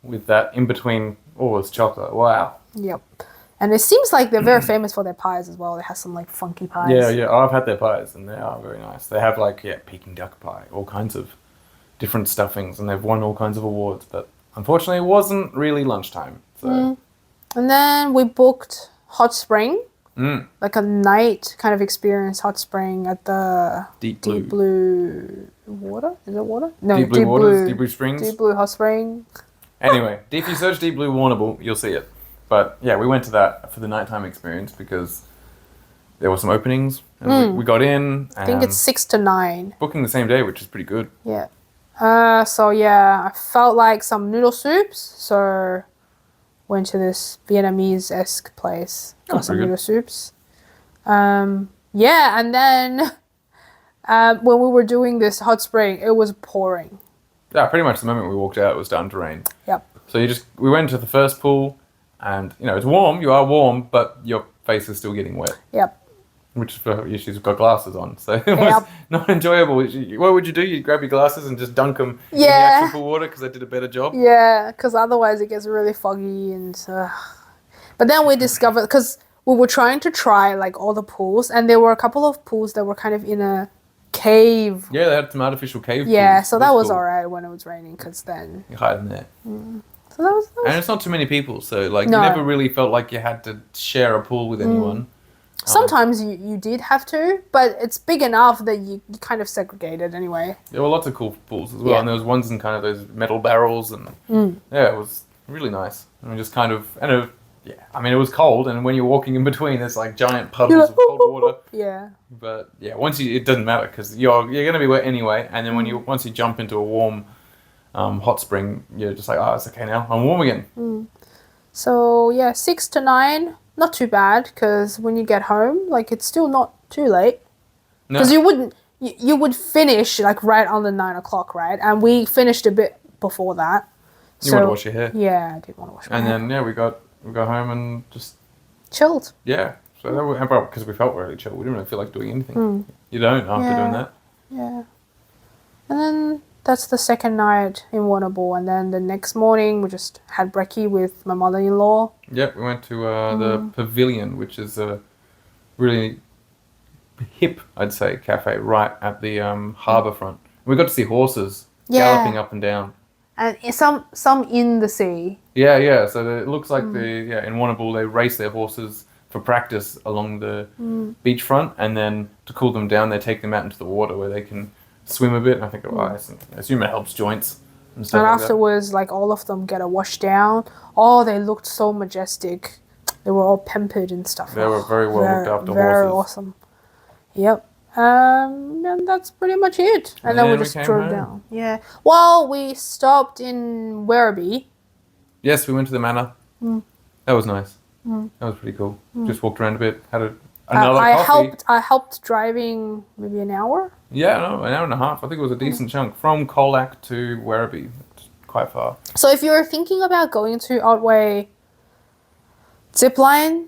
with that in between. Oh, it's chocolate. Wow. Yep. And it seems like they're very famous for their pies as well. They have some, like, funky pies. Yeah. Oh, I've had their pies, and they are very nice. They have, like, Peking duck pie, all kinds of different stuffings, and they've won all kinds of awards, but unfortunately it wasn't really lunchtime. So. And then we booked hot spring. Like a night kind of experience, hot spring at the Deep Blue water. Is it water? No, Deep Blue Waters, Deep Blue Springs. Deep Blue hot spring. Anyway, if you search Deep Blue Warrnambool, you'll see it. But yeah, we went to that for the nighttime experience because there were some openings, and we got in. I think it's 6 to 9. Booking the same day, which is pretty good. Yeah. So yeah, I felt like some noodle soups, so went to this Vietnamese-esque place, got some noodle soups. Yeah, and then when we were doing this hot spring, it was pouring. Yeah, pretty much the moment we walked out, it was starting to rain. Yep. So we went to the first pool, and it's warm. You are warm, but your face is still getting wet. Yep. Which for you, she's got glasses on, so it was not enjoyable. What would you do? You'd grab your glasses and just dunk them in the actual pool water because they did a better job? Yeah, because otherwise it gets really foggy and... But then we discovered, because we were trying to try like all the pools, and there were a couple of pools that were kind of in a cave. Yeah, they had some artificial cave Yeah, pools. so that was alright when it was raining, because then... You hide in there. So that was... And it's not too many people, so you never really felt like you had to share a pool with anyone. Sometimes you did have to, but it's big enough that you kind of segregated anyway. There were lots of cool pools as well, and there was ones in kind of those metal barrels, and it was really nice. And just kind of, it was cold, and when you're walking in between, there's like giant puddles of cold water. Yeah. But yeah, it doesn't matter because you're going to be wet anyway, and then once you jump into a warm, hot spring, you're just like, oh, it's okay now, I'm warm again. So yeah, 6 to 9. Not too bad, because when you get home, like, it's still not too late. Because you would finish, like, right on the 9 o'clock, right? And we finished a bit before that. You want to wash your hair? Yeah, I did want to wash my hair. And then, we got home and just... Chilled. Yeah. So because we felt really chill. We didn't really feel like doing anything. You don't after doing that? Yeah. And then... That's the second night in Warrnambool, and then the next morning we just had brekkie with my mother-in-law. Yep, we went to the Pavilion, which is a really hip, I'd say, cafe right at the harbour front. We got to see horses galloping up and down. And some in the sea. Yeah. So it looks like in Warrnambool they race their horses for practice along the beachfront, and then to cool them down, they take them out into the water where they can swim a bit, and I think I assume it helps joints and stuff. And afterwards, like, all of them get a wash down. Oh, they looked so majestic. They were all pampered and stuff. They were very well looked after horses. Very awesome. Yep. And that's pretty much it. And then we just drove down. Yeah. Well, we stopped in Werribee. Yes, we went to the manor. That was nice. That was pretty cool. Just walked around a bit, had another coffee. I helped driving maybe an hour. Yeah, no, an hour and a half. I think it was a decent chunk from Colac to Werribee. It's quite far. So if you're thinking about going to Otway zipline,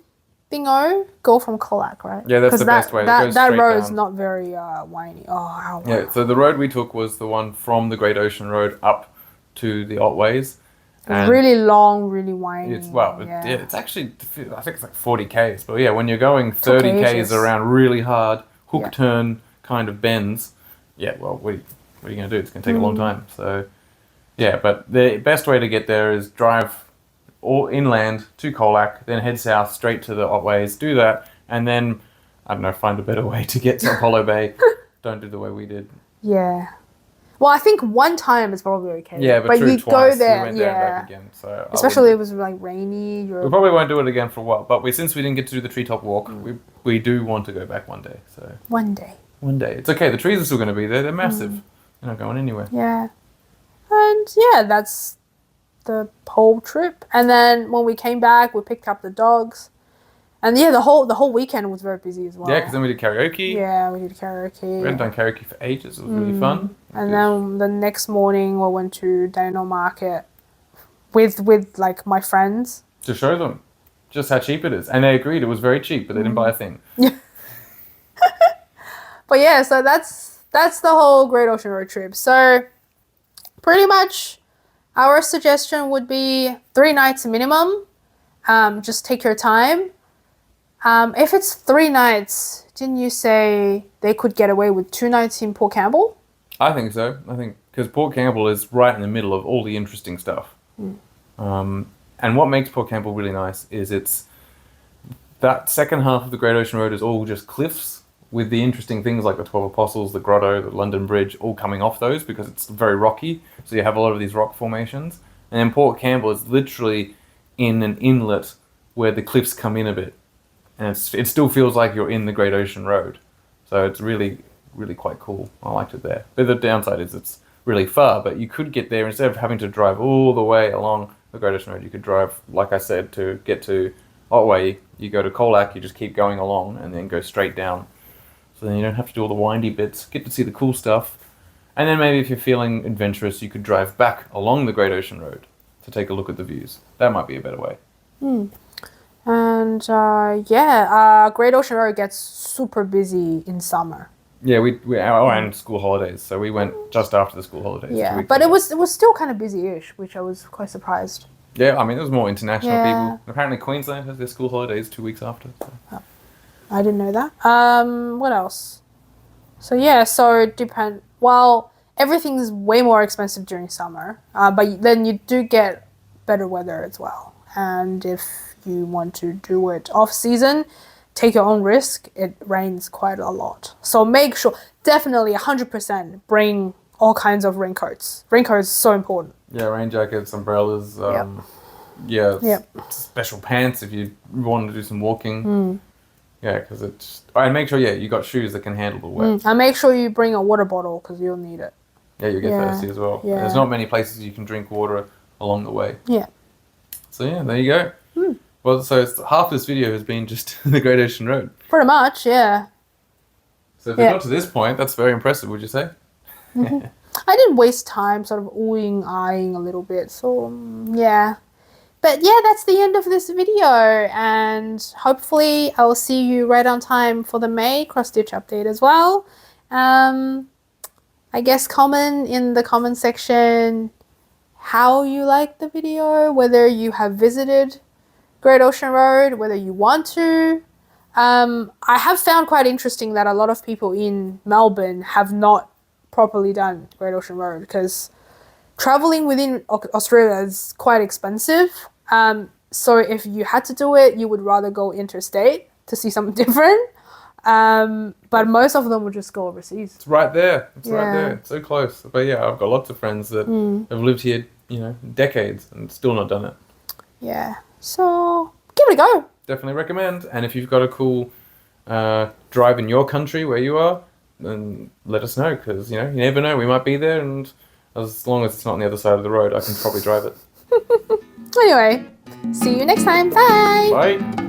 𝓕𝓵𝓸𝔃𝓃𝓾, go from 𝐸𝐴𝐻, right? Yeah, that's the best way. It goes That straight road's down. not very windy. Oh, how Yeah, so the road we took was the one from the Great Ocean Road up to the 𝐸𝐻𝐲. And really long, really windy. It's actually, I think it's like 40 Ks. But yeah, when you're going 30 Ks around really hard, hook turn kind of bends, yeah, well, what are you going to do? It's going to take a long time. So yeah, but the best way to get there is drive all inland to 𝐸𝐴𝐻, then head south straight to the 𝐸𝐻𝐲, do that, and then, I don't know, find a better way to get to Apollo Bay. Don't do the way we did. Yeah. Well, I think one time is probably okay. Yeah, but you twice. go there, We went there and back again. So especially if it was like rainy. We probably won't do it again for a while. But since we didn't get to do the treetop walk, we do want to go back one day. So one day. One day. It's okay. The trees are still going to be there. They're massive. They're not going anywhere. Yeah. And yeah, that's the whole trip. And then when we came back, we picked up the dogs. And yeah, the whole weekend was very busy as well. Yeah, because then we did karaoke. Yeah, we did karaoke. We hadn't done karaoke for ages. It was really fun. And then the next morning we went to Daniel Market with like my friends. To show them just how cheap it is. And they agreed it was very cheap, but they didn't buy a thing. Yeah. But yeah, so that's the whole Great Ocean Road trip. So pretty much our suggestion would be 3 nights minimum. Just take your time. If it's 3 nights, didn't you say they could get away with 2 nights in Port Campbell? I think so. I think because Port Campbell is right in the middle of all the interesting stuff. And what makes Port Campbell really nice is it's that second half of the Great Ocean Road is all just cliffs with the interesting things like the 12 Apostles, the Grotto, the London Bridge, all coming off those because it's very rocky. So you have a lot of these rock formations. And then Port Campbell is literally in an inlet where the cliffs come in a bit. And it still feels like you're in the Great Ocean Road. So it's really, really quite cool. I liked it there. But the downside is it's really far, but you could get there instead of having to drive all the way along the Great Ocean Road. You could drive, like I said, to get to 𝐸𝐲𝐲. You go to 𝐸𝐴𝐻, you just keep going along and then go straight down. So then you don't have to do all the windy bits, get to see the cool stuff. And then maybe if you're feeling adventurous, you could drive back along the Great Ocean Road to take a look at the views. That might be a better way. And Great Ocean Road gets super busy in summer. Yeah, and school holidays, so we went just after the school holidays. Yeah, but it was still kind of busy-ish, which I was quite surprised. Yeah, I mean, there was more international people. Apparently Queensland has their school holidays 2 weeks after. So. Oh, I didn't know that. What else? So yeah, well, everything's way more expensive during summer, but then you do get better weather as well. And if you want to do it off-season, take your own risk. It rains quite a lot. So make sure, definitely 100% bring all kinds of raincoats. Raincoats is so important. Yeah, rain jackets, umbrellas, special pants if you want to do some walking. Yeah, because and make sure, you got shoes that can handle the wet. And make sure you bring a water bottle because you'll need it. Yeah, you'll get thirsty as well. Yeah. There's not many places you can drink water along the way. Yeah. So yeah, there you go. Well, so half this video has been just the Great Ocean Road. Pretty much, yeah. So if we got to this point, that's very impressive, would you say? I didn't waste time sort of oohing, eyeing a little bit, so yeah. But yeah, that's the end of this video, and hopefully I will see you right on time for the May cross-stitch update as well. I guess comment in the comment section how you like the video, whether you have visited Great Ocean Road, whether you want to. I have found quite interesting that a lot of people in Melbourne have not properly done Great Ocean Road because traveling within Australia is quite expensive. So if you had to do it, you would rather go interstate to see something different. But most of them would just go overseas. It's right there. It's right there. It's so close. But yeah, I've got lots of friends that have lived here, decades and still not done it. Yeah. So give it a go. Definitely recommend. And if you've got a cool drive in your country where you are, then let us know because, you never know. We might be there, and as long as it's not on the other side of the road, I can probably drive it. Anyway, see you next time. Bye. Bye.